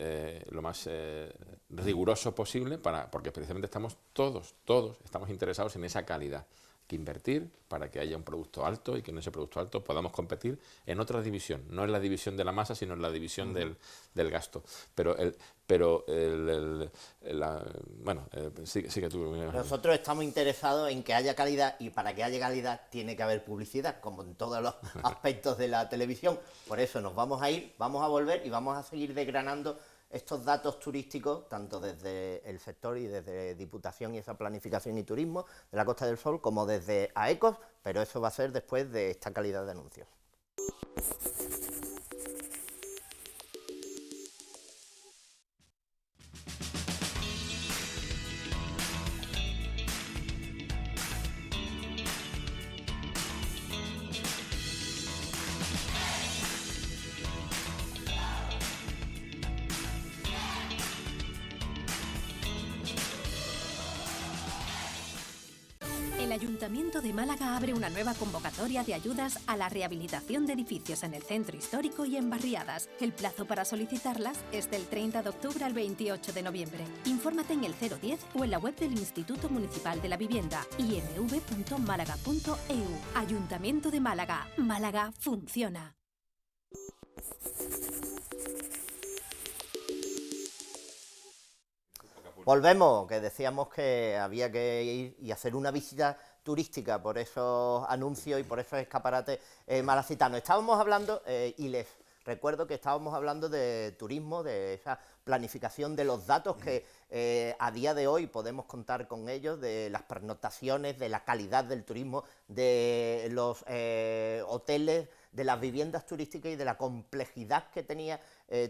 riguroso posible porque precisamente estamos todos estamos interesados en esa calidad. Que invertir para que haya un producto alto y que en ese producto alto podamos competir en otra división, no en la división de la masa, sino en la división del gasto. Sigue tú. Nosotros estamos interesados en que haya calidad y para que haya calidad tiene que haber publicidad, como en todos los aspectos de la televisión. Por eso nos vamos a ir, vamos a volver y vamos a seguir desgranando estos datos turísticos, tanto desde el sector y desde Diputación y esa planificación y turismo de la Costa del Sol, como desde AECOS, pero eso va a ser después de esta calidad de anuncios. El Ayuntamiento de Málaga abre una nueva convocatoria de ayudas a la rehabilitación de edificios en el centro histórico y en barriadas. El plazo para solicitarlas es del 30 de octubre al 28 de noviembre. Infórmate en el 010 o en la web del Instituto Municipal de la Vivienda, imv.málaga.eu. Ayuntamiento de Málaga. Málaga funciona. Volvemos, que decíamos que había que ir y hacer una visita turística por esos anuncios y por esos escaparates malacitanos. Estábamos hablando, y les recuerdo que estábamos hablando de turismo, de esa planificación de los datos que a día de hoy podemos contar con ellos, de las pernoctaciones, de la calidad del turismo, de los hoteles, de las viviendas turísticas y de la complejidad que tenía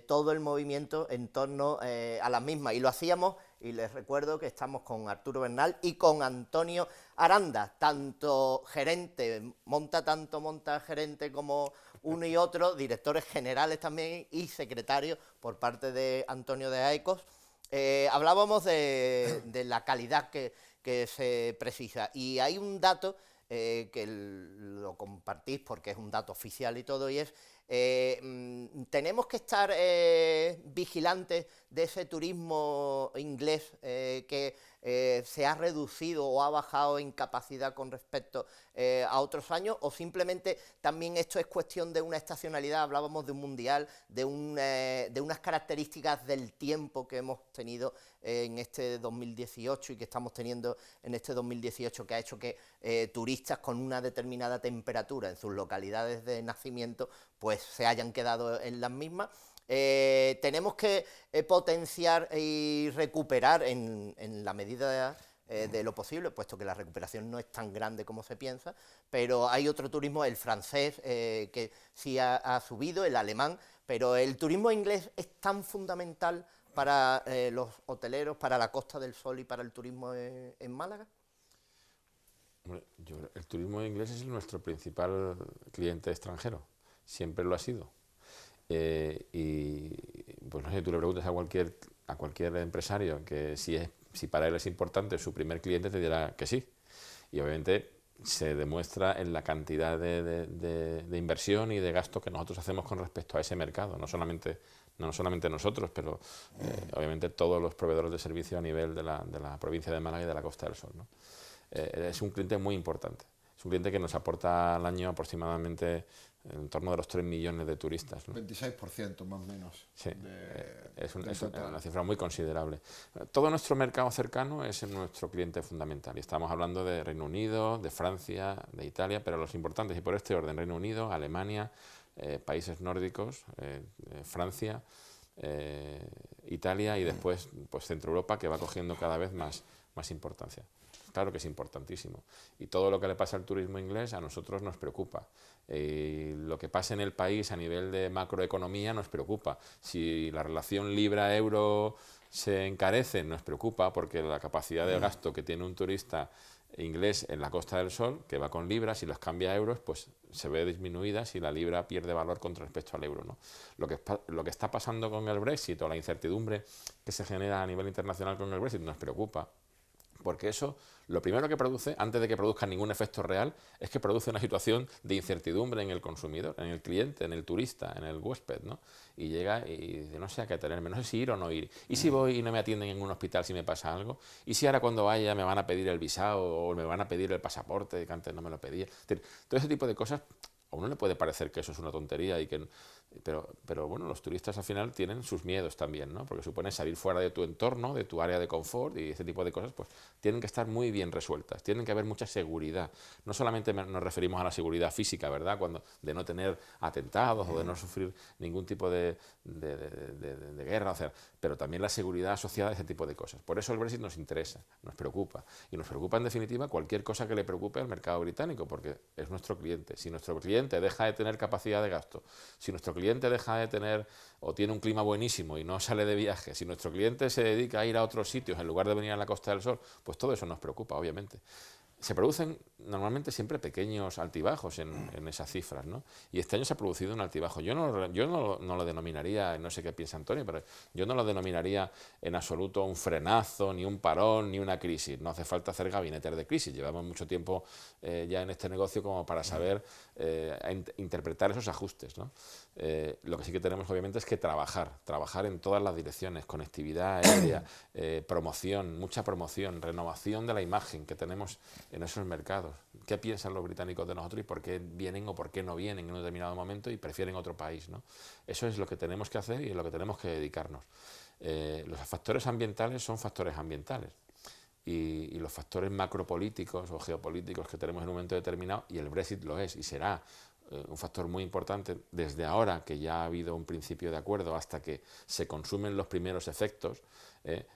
todo el movimiento en torno a las mismas. Y lo hacíamos, y les recuerdo que estamos con Arturo Bernal y con Antonio Aranda, tanto gerente, monta gerente como uno y otro, directores generales también y secretarios por parte de Antonio de AECOS. Hablábamos de la calidad que se precisa y hay un dato que lo compartís porque es un dato oficial y todo, y es tenemos que estar vigilantes de ese turismo inglés que se ha reducido o ha bajado en capacidad con respecto a otros años, o simplemente también esto es cuestión de una estacionalidad. Hablábamos de un mundial, de unas características del tiempo que hemos tenido en este 2018 y que estamos teniendo en este 2018, que ha hecho que turistas con una determinada temperatura en sus localidades de nacimiento pues se hayan quedado en las mismas. Tenemos que potenciar y recuperar en la medida de lo posible, puesto que la recuperación no es tan grande como se piensa, pero hay otro turismo, el francés, que sí ha subido, el alemán, pero el turismo inglés es tan fundamental para los hoteleros, para la Costa del Sol y para el turismo en Málaga. El turismo inglés es nuestro principal cliente extranjero, siempre lo ha sido. Y pues no sé, tú le preguntas a cualquier empresario que si para él es importante, su primer cliente te dirá que sí. Y obviamente se demuestra en la cantidad de inversión y de gasto que nosotros hacemos con respecto a ese mercado, no solamente nosotros, pero obviamente todos los proveedores de servicio a nivel de la provincia de Málaga y de la Costa del Sol, ¿no? Es un cliente muy importante. Es un cliente que nos aporta al año aproximadamente en torno de los 3 millones de turistas, ¿no? 26% más o menos. Sí, es del total. una cifra muy considerable. Todo nuestro mercado cercano es nuestro cliente fundamental. Y estamos hablando de Reino Unido, de Francia, de Italia, pero los importantes, y por este orden, Reino Unido, Alemania, países nórdicos, Francia, Italia y después pues Centro Europa, que va cogiendo cada vez más importancia. Claro que es importantísimo. Y todo lo que le pasa al turismo inglés a nosotros nos preocupa. Lo que pasa en el país a nivel de macroeconomía nos preocupa. Si la relación libra-euro se encarece, nos preocupa, porque la capacidad de gasto que tiene un turista inglés en la Costa del Sol, que va con libras, y los cambia a euros, pues se ve disminuida si la libra pierde valor con respecto al euro, ¿no? Lo que está pasando con el Brexit, o la incertidumbre que se genera a nivel internacional con el Brexit, nos preocupa, porque eso, lo primero que produce, antes de que produzca ningún efecto real, es que produce una situación de incertidumbre en el consumidor, en el cliente, en el turista, en el huésped, ¿no? Y llega y dice, no sé a qué tenerme, no sé si ir o no ir. ¿Y si voy y no me atienden en un hospital si me pasa algo? ¿Y si ahora cuando vaya me van a pedir el visado o me van a pedir el pasaporte, que antes no me lo pedía? Todo ese tipo de cosas, a uno le puede parecer que eso es una tontería, pero bueno, los turistas al final tienen sus miedos también, ¿no? Porque supone salir fuera de tu entorno, de tu área de confort, y ese tipo de cosas pues tienen que estar muy bien resueltas, tienen que haber mucha seguridad. No solamente nos referimos a la seguridad física, ¿verdad? De no tener atentados o de no sufrir ningún tipo de guerra, o sea, pero también la seguridad asociada a ese tipo de cosas. Por eso el Brexit nos interesa, nos preocupa, y nos preocupa en definitiva cualquier cosa que le preocupe al mercado británico, porque es nuestro cliente. Si nuestro cliente deja de tener capacidad de gasto, si nuestro cliente deja de tener o tiene un clima buenísimo y no sale de viaje, si nuestro cliente se dedica a ir a otros sitios en lugar de venir a la Costa del Sol, pues todo eso nos preocupa, obviamente. Se producen normalmente siempre pequeños altibajos en esas cifras, ¿no? Y este año se ha producido un altibajo. Yo no lo denominaría, no sé qué piensa Antonio, pero yo no lo denominaría en absoluto un frenazo, ni un parón, ni una crisis. No hace falta hacer gabinetes de crisis. Llevamos mucho tiempo ya en este negocio como para saber interpretar esos ajustes, ¿no? Lo que sí que tenemos obviamente es que trabajar en todas las direcciones, conectividad aérea, promoción, mucha promoción, renovación de la imagen que tenemos en esos mercados. ¿Qué piensan los británicos de nosotros y por qué vienen o por qué no vienen en un determinado momento y prefieren otro país, ¿no? Eso es lo que tenemos que hacer y es lo que tenemos que dedicarnos. Los factores ambientales son factores ambientales. Y los factores macropolíticos o geopolíticos que tenemos en un momento determinado, y el Brexit lo es y será un factor muy importante desde ahora que ya ha habido un principio de acuerdo hasta que se consumen los primeros efectos.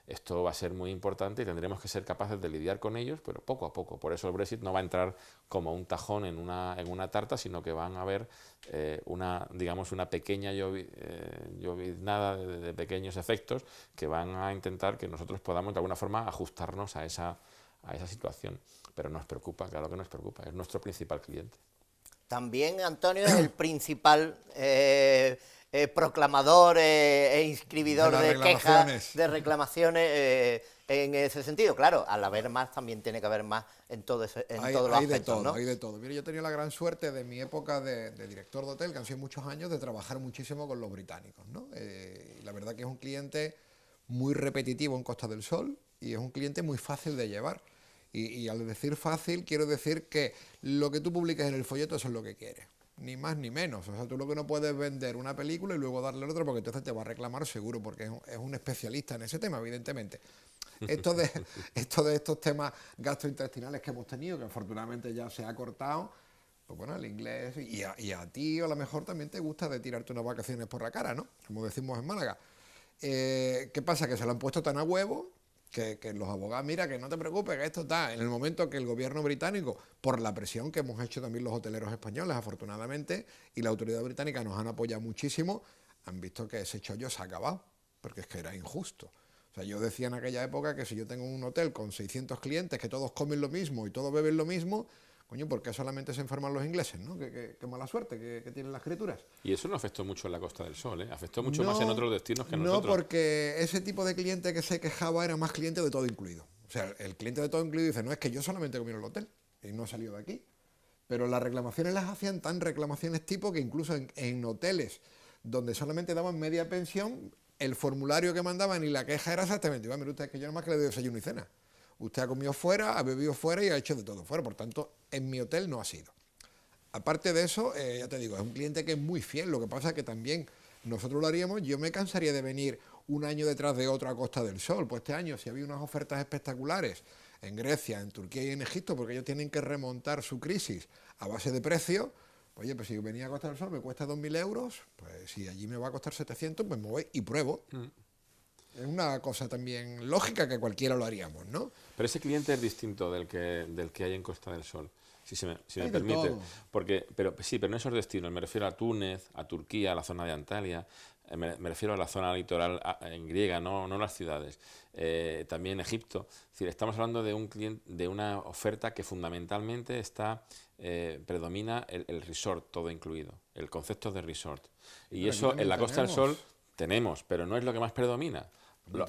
Esto va a ser muy importante y tendremos que ser capaces de lidiar con ellos, pero poco a poco. Por eso el Brexit no va a entrar como un tajón en una tarta, sino que van a haber una pequeña lloviznada de pequeños efectos que van a intentar que nosotros podamos de alguna forma ajustarnos a esa situación. Pero nos preocupa, claro que nos preocupa, es nuestro principal cliente. También Antonio es el principal proclamador e inscribidor de quejas, de reclamaciones en ese sentido. Claro, al haber más también tiene que haber más en todos los aspectos, ¿no? Hay de todo. Mira, yo he tenido la gran suerte de mi época de director de hotel, que han sido muchos años, de trabajar muchísimo con los británicos, ¿no? La verdad que es un cliente muy repetitivo en Costa del Sol y es un cliente muy fácil de llevar. Y al decir fácil, quiero decir que lo que tú publiques en el folleto eso es lo que quieres, ni más ni menos. O sea, tú lo que no puedes vender una película y luego darle otra porque entonces te va a reclamar seguro, porque es un especialista en ese tema, evidentemente. Esto de estos temas gastrointestinales que hemos tenido, que afortunadamente ya se ha cortado, pues bueno, el inglés, y a ti a lo mejor también te gusta de tirarte unas vacaciones por la cara, ¿no? Como decimos en Málaga. ¿Qué pasa? Que se lo han puesto tan a huevo que los abogados, mira, que no te preocupes, que esto está. En el momento que el gobierno británico, por la presión que hemos hecho también los hoteleros españoles, afortunadamente, y la autoridad británica nos han apoyado muchísimo, han visto que ese chollo se ha acabado, porque es que era injusto. O sea, yo decía en aquella época que si yo tengo un hotel con 600 clientes, que todos comen lo mismo y todos beben lo mismo, coño, ¿por qué solamente se enferman los ingleses, ¿no? Qué mala suerte que tienen las criaturas. Y eso no afectó mucho en la Costa del Sol, ¿eh? Afectó mucho más en otros destinos que nosotros. No, porque ese tipo de cliente que se quejaba era más cliente de todo incluido. O sea, el cliente de todo incluido dice, no, es que yo solamente comí en el hotel y no he salido de aquí. Pero las reclamaciones las hacían tan reclamaciones tipo que incluso en hoteles donde solamente daban media pensión, el formulario que mandaban y la queja era exactamente igual. Mire usted, es que yo nomás que le doy desayuno y cena. Usted ha comido fuera, ha bebido fuera y ha hecho de todo fuera. Por tanto, en mi hotel no ha sido. Aparte de eso, ya te digo, es un cliente que es muy fiel. Lo que pasa es que también nosotros lo haríamos, yo me cansaría de venir un año detrás de otro a Costa del Sol. Pues este año, si había unas ofertas espectaculares en Grecia, en Turquía y en Egipto, porque ellos tienen que remontar su crisis a base de precio, oye, pues si venía a Costa del Sol me cuesta 2.000 euros, pues si allí me va a costar 700, pues me voy y pruebo. Es una cosa también lógica que cualquiera lo haríamos, ¿no? Pero ese cliente es distinto del que hay en Costa del Sol, si me Hay de permite. todo. Pero en esos destinos, me refiero a Túnez, a Turquía, a la zona de Antalya, me refiero a la zona litoral en griega, no las ciudades. También Egipto. Es decir, estamos hablando de un cliente, de una oferta que fundamentalmente predomina el resort, todo incluido, el concepto de resort. Y Pero eso aquí en la también Costa del Sol tenemos, pero no es lo que más predomina.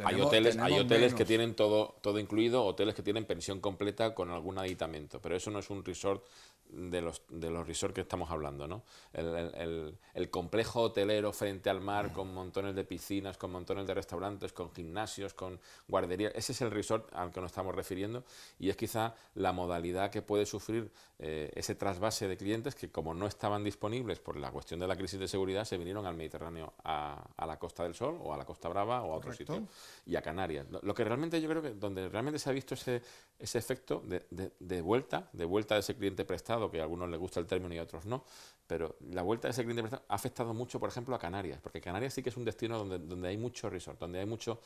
Hay hoteles tenemos que menos. tienen todo incluido, hoteles que tienen pensión completa con algún aditamento, pero eso no es un resort de los resorts que estamos hablando, ¿no? El complejo hotelero frente al mar con montones de piscinas, con montones de restaurantes, con gimnasios, con guarderías, ese es el resort al que nos estamos refiriendo y es quizá la modalidad que puede sufrir ese trasvase de clientes que, como no estaban disponibles por la cuestión de la crisis de seguridad, se vinieron al Mediterráneo, a la Costa del Sol o a la Costa Brava o a otro Correcto. sitio, y a Canarias. Lo que realmente yo creo que donde realmente se ha visto ese efecto de vuelta de ese cliente prestado, que a algunos les gusta el término y a otros no, pero la vuelta de ese cliente prestado ha afectado mucho, por ejemplo, a Canarias, porque Canarias sí que es un destino donde hay mucho resort, donde hay mucho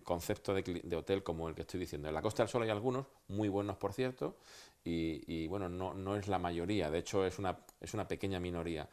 concepto de hotel como el que estoy diciendo. En la Costa del Sol hay algunos, muy buenos por cierto, y bueno, no es la mayoría, de hecho es una pequeña minoría.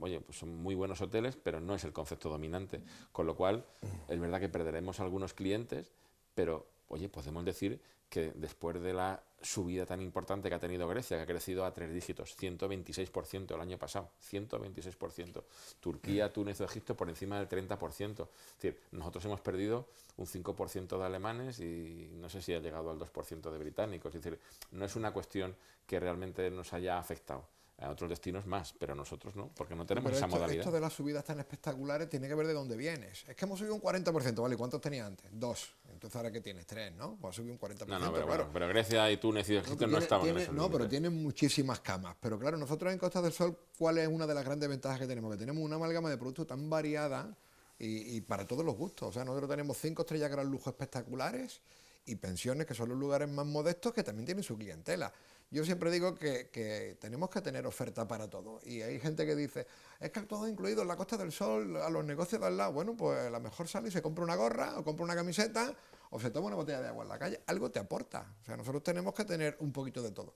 Oye, pues son muy buenos hoteles, pero no es el concepto dominante, con lo cual es verdad que perderemos algunos clientes, pero oye, podemos decir que después de la subida tan importante que ha tenido Grecia, que ha crecido a 3 dígitos, 126% el año pasado, 126%. Turquía, Túnez o Egipto por encima del 30%. Es decir, nosotros hemos perdido un 5% de alemanes y no sé si ha llegado al 2% de británicos. Es decir, no es una cuestión que realmente nos haya afectado. A otros destinos más, pero a nosotros no, porque no tenemos Pero esa modalidad. esto de las subidas tan espectaculares tiene que ver de dónde vienes. Es que hemos subido un 40%, ¿vale? ¿Y cuántos tenía antes? 2. Entonces ahora que tienes 3, ¿no? Pues ha subido un 40%. No, pero, claro. bueno, pero Grecia y Túnez y Egipto no estaban en ese No, pero tienen muchísimas camas. Pero claro, nosotros en Costa del Sol, ¿cuál es una de las grandes ventajas que tenemos? Que tenemos una amalgama de productos tan variada y para todos los gustos. O sea, nosotros tenemos 5 estrellas gran lujo espectaculares y pensiones, que son los lugares más modestos, que también tienen su clientela. Yo siempre digo que tenemos que tener oferta para todo. Y hay gente que dice, es que todo incluido en la Costa del Sol, a los negocios de al lado. Bueno, pues a lo mejor sale y se compra una gorra, o compra una camiseta, o se toma una botella de agua en la calle. Algo te aporta. O sea, nosotros tenemos que tener un poquito de todo.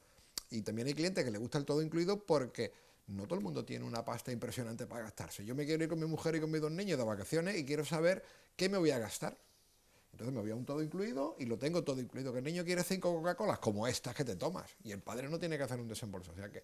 Y también hay clientes que les gusta el todo incluido porque no todo el mundo tiene una pasta impresionante para gastarse. Yo me quiero ir con mi mujer y con mis 2 niños de vacaciones y quiero saber qué me voy a gastar. Entonces me voy a un todo incluido y lo tengo todo incluido. Que el niño quiere 5 Coca-Colas como estas que te tomas y el padre no tiene que hacer un desembolso. O sea que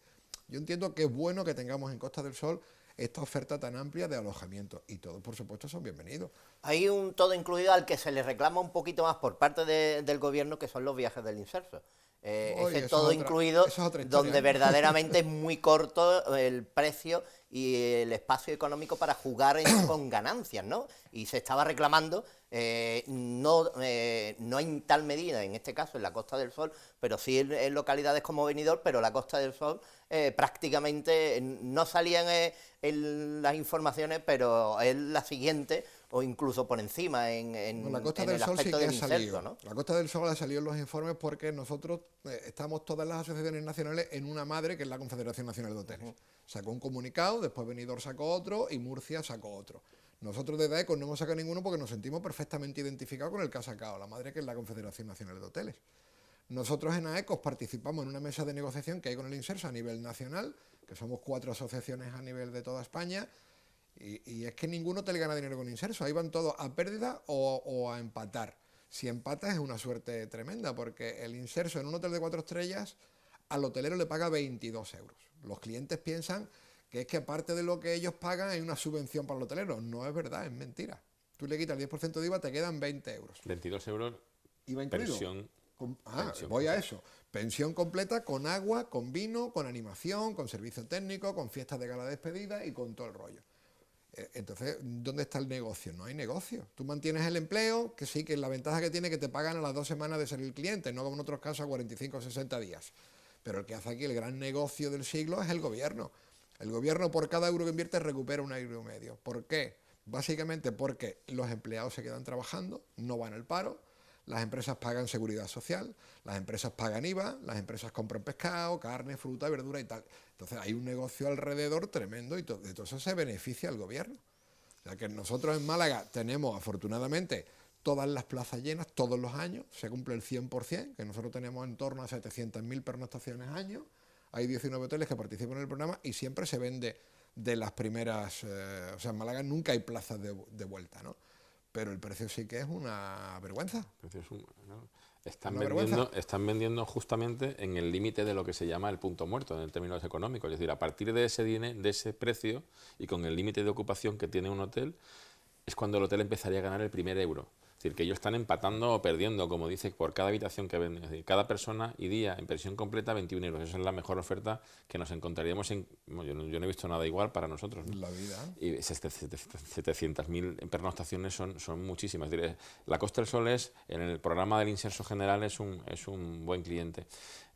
yo entiendo que es bueno que tengamos en Costa del Sol esta oferta tan amplia de alojamiento y todos, por supuesto, son bienvenidos. Hay un todo incluido al que se le reclama un poquito más por parte del gobierno, que son los viajes del inserso. Oye, Ese eso todo es otra- incluido, eso es otra historia, donde ¿eh? verdaderamente es muy corto el precio y el espacio económico para jugar con ganancias, ¿no? Y se estaba reclamando, no en tal medida, en este caso en la Costa del Sol, pero sí en localidades como Benidorm, pero la Costa del Sol prácticamente no salían en las informaciones, pero es la siguiente, o incluso por encima en La Costa en del el Sol sí aspecto que del ha inserto, salido. ¿no? La Costa del Sol ha salido en los informes porque nosotros estamos todas las asociaciones nacionales en una madre que es la Confederación Nacional de Hoteles. Sacó un comunicado, después Benidorm sacó otro y Murcia sacó otro. Nosotros desde AECOS no hemos sacado ninguno porque nos sentimos perfectamente identificados con el que ha sacado la madre, que es la Confederación Nacional de Hoteles. Nosotros en AECOS participamos en una mesa de negociación que hay con el Inserso a nivel nacional, que somos 4 asociaciones a nivel de toda España, y es que ninguno te le gana dinero con Inserso, ahí van todos a pérdida o a empatar. Si empatas es una suerte tremenda, porque el Inserso en un hotel de 4 estrellas al hotelero le paga 22 euros. Los clientes piensan que es que aparte de lo que ellos pagan hay una subvención para el hotelero. No es verdad, es mentira. Tú le quitas el 10% de IVA, te quedan 20 euros. 22 euros, IVA incluido. pensión. Pensión Voy a completa. eso. Pensión completa con agua, con vino, con animación, con servicio técnico, con fiestas de gala de despedida y con todo el rollo. Entonces, ¿dónde está el negocio? No hay negocio. Tú mantienes el empleo, que sí, que la ventaja que tiene es que te pagan a las 2 semanas de salir el cliente, no como en otros casos a 45 o 60 días. Pero el que hace aquí el gran negocio del siglo es el gobierno. El gobierno por cada euro que invierte recupera 1,5 euros. ¿Por qué? Básicamente porque los empleados se quedan trabajando, no van al paro, las empresas pagan seguridad social, las empresas pagan IVA, las empresas compran pescado, carne, fruta, verdura y tal. Entonces hay un negocio alrededor tremendo y de todo eso se beneficia al gobierno. O sea que nosotros en Málaga tenemos afortunadamente todas las plazas llenas todos los años, se cumple el 100%, que nosotros tenemos en torno a 700.000 pernoctaciones año, hay 19 hoteles que participan en el programa y siempre se vende de las primeras, o sea, en Málaga nunca hay plazas de vuelta, ¿no? Pero el precio sí que es una vergüenza. ¿No? Están vendiendo justamente en el límite de lo que se llama el punto muerto en términos económicos, es decir, a partir de ese precio y con el límite de ocupación que tiene un hotel, es cuando el hotel empezaría a ganar el primer euro. Es decir, que ellos están empatando o perdiendo, como dice, por cada habitación que venden. Es decir, cada persona y día en pensión completa 21 euros. Esa es la mejor oferta que nos encontraríamos en... Yo no he visto nada igual para nosotros, ¿no? La vida. Y 700.000 pernoctaciones son muchísimas. Es decir, la Costa del Sol en el programa del Inserso General es un buen cliente.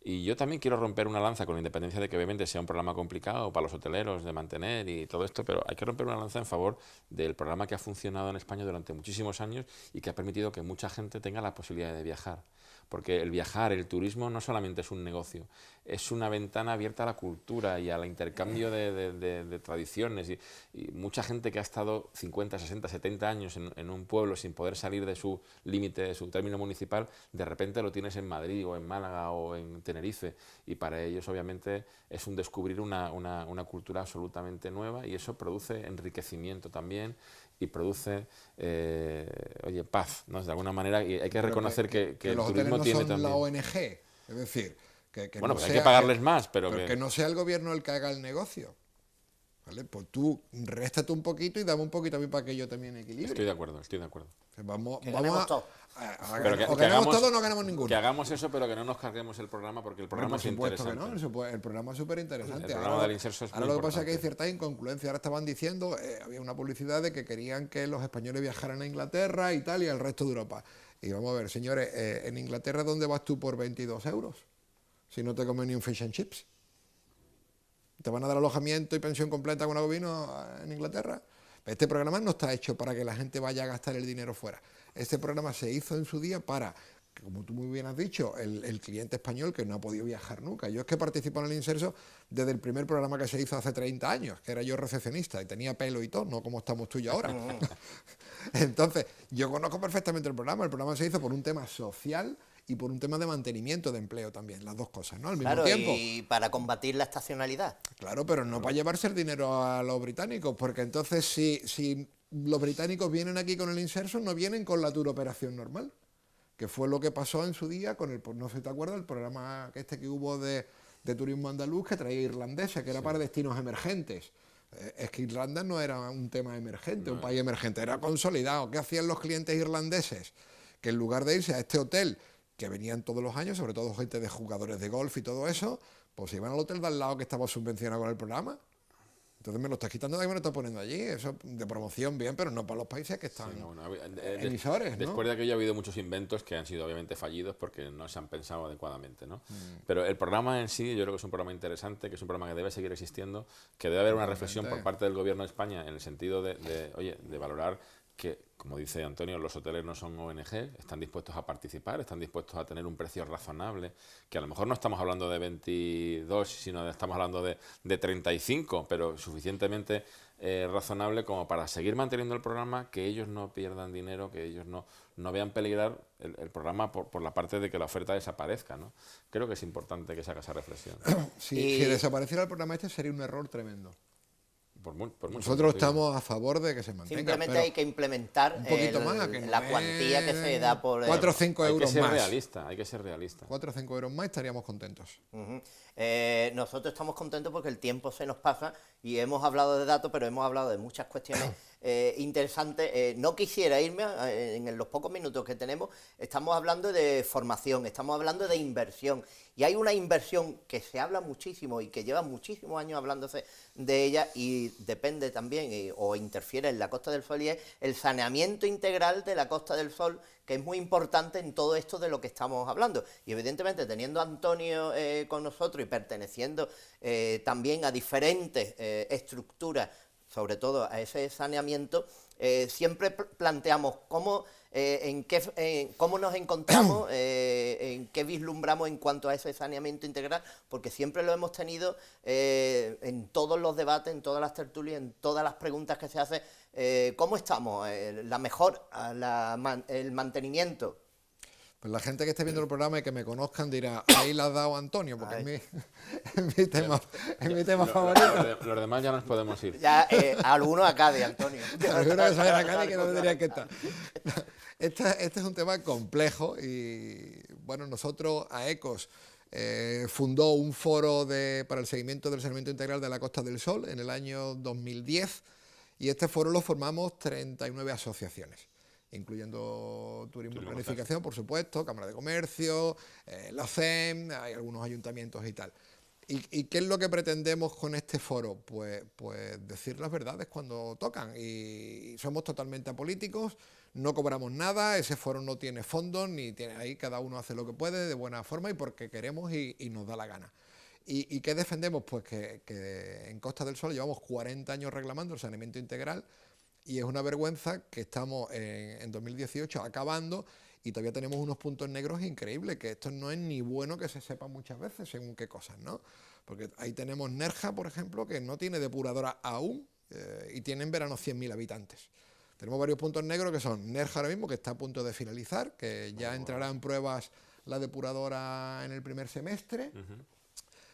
Y yo también quiero romper una lanza, con independencia de que obviamente sea un programa complicado para los hoteleros de mantener y todo esto, pero hay que romper una lanza en favor del programa que ha funcionado en España durante muchísimos años y que ha permitido que mucha gente tenga la posibilidad de viajar. Porque el viajar, el turismo, no solamente es un negocio, es una ventana abierta a la cultura y al intercambio de tradiciones. Y mucha gente que ha estado 50, 60, 70 años en un pueblo sin poder salir de su límite, de su término municipal, de repente lo tienes en Madrid o en Málaga o en Tenerife. Y para ellos, obviamente, es un descubrir una cultura absolutamente nueva y eso produce enriquecimiento también. Y produce, paz, ¿no? De alguna manera, y hay que reconocer que el turismo no tiene son también... la ONG, es decir, que bueno, no pues hay que pagarles más, pero que no sea el gobierno el que haga el negocio. ¿Vale? Pues tú réstate un poquito y dame un poquito a mí para que yo también equilibre. Estoy de acuerdo. Vamos todo. o ganamos todo o no ganamos ninguno. Que hagamos eso, pero que no nos carguemos el programa, porque el programa es interesante. Por supuesto que no, el programa es súper interesante. El programa del Inserso es muy ahora lo que pasa importante. es que hay ciertas incongruencias. Ahora estaban diciendo, había una publicidad de que querían que los españoles viajaran a Inglaterra, Italia y al resto de Europa. Y vamos a ver, señores, en Inglaterra, ¿dónde vas tú por 22 euros? Si no te comes ni un fish and chips. ¿Te van a dar alojamiento y pensión completa con algo vino en Inglaterra? Este programa no está hecho para que la gente vaya a gastar el dinero fuera. Este programa se hizo en su día para, como tú muy bien has dicho, el cliente español que no ha podido viajar nunca. Yo es que participo en el Inserso desde el primer programa que se hizo hace 30 años, que era yo recepcionista y tenía pelo y todo, no como estamos tú y yo ahora. Entonces, yo conozco perfectamente el programa. El programa se hizo por un tema social y por un tema de mantenimiento de empleo también, las dos cosas, ¿no? Al mismo tiempo. Y para combatir la estacionalidad. Claro, pero no para llevarse el dinero a los británicos, porque entonces si los británicos vienen aquí con el Inserso, no vienen con la tour operación normal, que fue lo que pasó en su día con el, no sé si te acuerdas, el programa que hubo de turismo andaluz que traía irlandeses, que era para destinos emergentes. Es que Irlanda no era un tema emergente, un país emergente, era consolidado. ¿Qué hacían los clientes irlandeses? Que en lugar de irse a este hotel, que venían todos los años, sobre todo gente de jugadores de golf y todo eso, pues se iban al hotel de al lado que estaba subvencionado con el programa. Entonces me lo estás quitando de ahí y me lo estás poniendo allí. Eso de promoción bien, pero no para los países que están emisores, ¿no? Después de aquello ha habido muchos inventos que han sido obviamente fallidos porque no se han pensado adecuadamente, ¿no? Pero el programa en sí yo creo que es un programa interesante, que es un programa que debe seguir existiendo, que debe haber una reflexión por parte del Gobierno de España en el sentido de valorar que, como dice Antonio, los hoteles no son ONG, están dispuestos a participar, están dispuestos a tener un precio razonable, que a lo mejor no estamos hablando de 22, sino estamos hablando de 35, pero suficientemente razonable como para seguir manteniendo el programa, que ellos no pierdan dinero, que ellos no vean peligrar el programa por la parte de que la oferta desaparezca, ¿no? Creo que es importante que se haga esa reflexión. Si desapareciera el programa sería un error tremendo. Por mucho Nosotros estamos a favor de que se mantenga. Simplemente hay que implementar un poquito más, la cuantía que se da por... 4 o 5 euros más. Hay que ser realista. 4 o 5 euros más estaríamos contentos. Nosotros estamos contentos porque el tiempo se nos pasa y hemos hablado de datos, pero hemos hablado de muchas cuestiones interesante. No quisiera irme, en los pocos minutos que tenemos, estamos hablando de formación, estamos hablando de inversión, y hay una inversión que se habla muchísimo y que lleva muchísimos años hablándose de ella y depende también o interfiere en la Costa del Sol, y es el saneamiento integral de la Costa del Sol, que es muy importante en todo esto de lo que estamos hablando. Y evidentemente teniendo a Antonio con nosotros y perteneciendo también a diferentes estructuras, sobre todo a ese saneamiento, siempre planteamos cómo nos encontramos, en qué vislumbramos en cuanto a ese saneamiento integral, porque siempre lo hemos tenido en todos los debates, en todas las tertulias, en todas las preguntas que se hacen. ¿Cómo estamos? La mejora, el mantenimiento. Pues la gente que esté viendo el programa y que me conozcan dirá, ahí la has dado Antonio, porque es mi tema favorito. Los demás ya nos podemos ir. Ya, algunos acá de Antonio. Algunos que salen acá y que no tendrían que estar. Este es un tema complejo y, bueno, nosotros, AECOS, fundó un foro para el seguimiento del saneamiento integral de la Costa del Sol en el año 2010, y este foro lo formamos 39 asociaciones, incluyendo Turismo y Planificación, por supuesto, Cámara de Comercio, la CEM, hay algunos ayuntamientos y tal. ¿Y qué es lo que pretendemos con este foro? Pues decir las verdades cuando tocan, y somos totalmente apolíticos, no cobramos nada, ese foro no tiene fondos, ni tiene, ahí cada uno hace lo que puede de buena forma y porque queremos y nos da la gana. ¿Y qué defendemos? Pues que en Costa del Sol llevamos 40 años reclamando el saneamiento integral, y es una vergüenza que estamos en 2018 acabando y todavía tenemos unos puntos negros increíbles, que esto no es ni bueno que se sepa muchas veces según qué cosas, ¿no? Porque ahí tenemos Nerja, por ejemplo, que no tiene depuradora aún y tiene en verano 100.000 habitantes. Tenemos varios puntos negros que son Nerja ahora mismo, que está a punto de finalizar, que ya entrará en pruebas la depuradora en el primer semestre.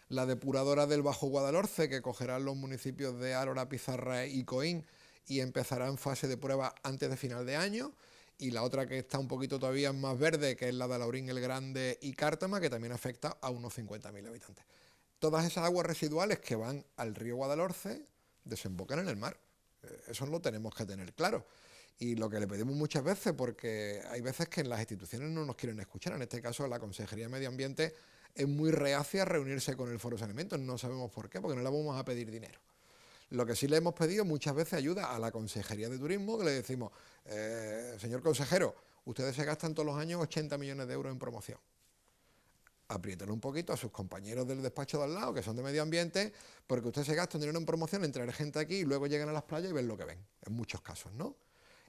La depuradora del Bajo Guadalhorce, que cogerán los municipios de Árora, Pizarra y Coín, y empezará en fase de prueba antes de final de año, y la otra que está un poquito todavía más verde, que es la de Alaurín el Grande y Cártama, que también afecta a unos 50.000 habitantes. Todas esas aguas residuales que van al río Guadalhorce desembocan en el mar. Eso lo tenemos que tener claro. Y lo que le pedimos muchas veces, porque hay veces que en las instituciones no nos quieren escuchar, en este caso la Consejería de Medio Ambiente es muy reacia a reunirse con el Foro de Saneamiento, no sabemos por qué, porque no le vamos a pedir dinero. Lo que sí le hemos pedido muchas veces ayuda a la Consejería de Turismo, que le decimos, señor consejero, ustedes se gastan todos los años 80 millones de euros en promoción. Apriétenle un poquito a sus compañeros del despacho de al lado, que son de medio ambiente, porque ustedes se gastan dinero en promoción, en traer gente aquí y luego llegan a las playas y ven lo que ven, en muchos casos, ¿no?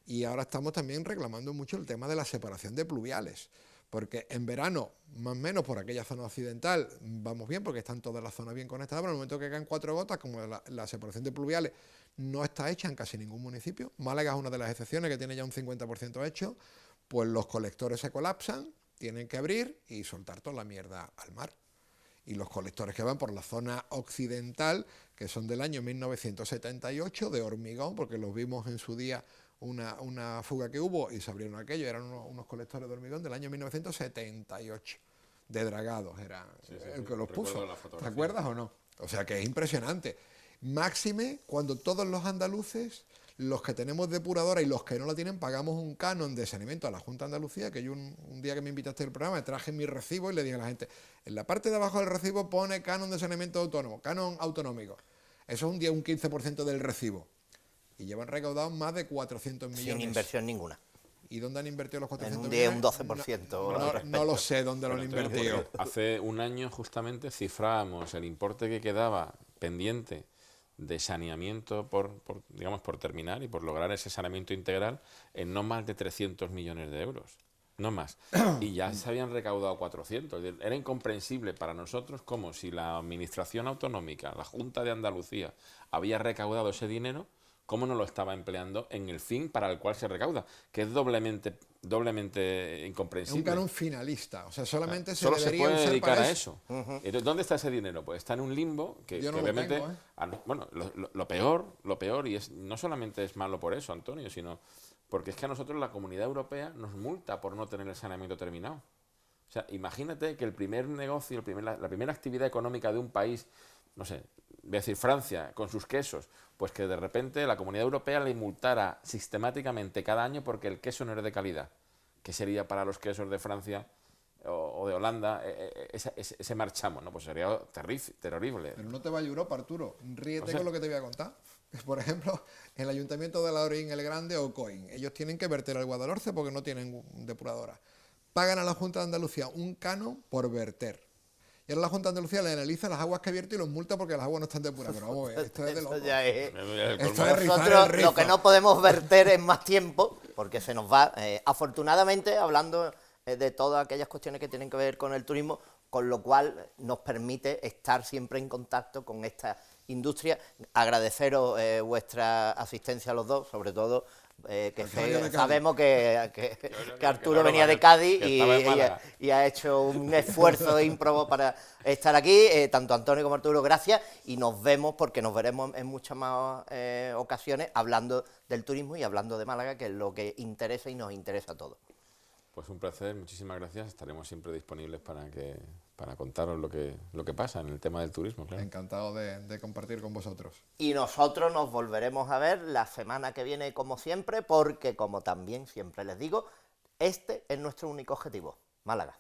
Y ahora estamos también reclamando mucho el tema de la separación de pluviales, porque en verano, más o menos por aquella zona occidental, vamos bien, porque están todas las zonas bien conectadas, pero en el momento que caen 4 gotas, como la separación de pluviales no está hecha en casi ningún municipio, Málaga es una de las excepciones que tiene ya un 50% hecho, pues los colectores se colapsan, tienen que abrir y soltar toda la mierda al mar. Y los colectores que van por la zona occidental, que son del año 1978, de hormigón, porque los vimos en su día una fuga que hubo y se abrieron aquello, eran unos colectores de hormigón del año 1978, de dragados, era el que los puso, ¿te acuerdas o no? O sea que es impresionante. Máxime cuando todos los andaluces, los que tenemos depuradora y los que no la tienen, pagamos un canon de saneamiento a la Junta de Andalucía, que yo un día que me invitaste al programa traje mi recibo y le dije a la gente, en la parte de abajo del recibo pone canon de saneamiento autónomo, canon autonómico. Eso es un 15% del recibo. Y llevan recaudado más de 400 millones. Sin inversión ninguna. ¿Y dónde han invertido los 400 en millones? Un 12%. No lo sé dónde lo han invertido. Hace un año justamente cifrábamos el importe que quedaba pendiente de saneamiento digamos, por terminar y por lograr ese saneamiento integral en no más de 300 millones de euros. No más. Y ya se habían recaudado 400. Era incomprensible para nosotros como si la Administración Autonómica, la Junta de Andalucía, había recaudado ese dinero, cómo no lo estaba empleando en el fin para el cual se recauda, que es doblemente incomprensible. Es un canon finalista, o sea, solamente solo se puede dedicar a eso. Uh-huh. Entonces, ¿dónde está ese dinero? Pues está en un limbo que Yo no obviamente... lo tengo, Bueno, lo peor, y no solamente es malo por eso, Antonio, sino porque es que a nosotros la Comunidad Europea nos multa por no tener el saneamiento terminado. O sea, imagínate que el primer negocio, la primera actividad económica de un país, no sé, voy a decir Francia, con sus quesos, pues que de repente la Comunidad Europea le multara sistemáticamente cada año porque el queso no era de calidad. ¿Qué sería para los quesos de Francia o de Holanda ese marchamo? ¿No? Pues sería terrible. Pero no te va a Europa, Arturo. Ríete con lo que te voy a contar. Por ejemplo, el Ayuntamiento de Laurín el Grande o Coín, ellos tienen que verter al Guadalhorce porque no tienen depuradora. Pagan a la Junta de Andalucía un canon por verter. Y ahora la Junta de Andalucía le analiza las aguas que vierte y los multa porque las aguas no están depuradas. Pero vamos a ver, esto es de loco. Esto es rizar el Nosotros rizo. lo que no podemos verter es más tiempo, porque se nos va, afortunadamente, hablando de todas aquellas cuestiones que tienen que ver con el turismo, con lo cual nos permite estar siempre en contacto con esta industria. Agradeceros vuestra asistencia a los dos, sobre todo, sabemos que Arturo venía de Cádiz y ha hecho un esfuerzo ímprobo para estar aquí. Tanto Antonio como Arturo, gracias, y nos vemos, porque nos veremos en muchas más ocasiones hablando del turismo y hablando de Málaga, que es lo que interesa y nos interesa a todos. Pues un placer, muchísimas gracias. Estaremos siempre disponibles para contaros lo que pasa en el tema del turismo. Claro. Encantado de compartir con vosotros. Y nosotros nos volveremos a ver la semana que viene, como siempre, porque, como también siempre les digo, este es nuestro único objetivo: Málaga.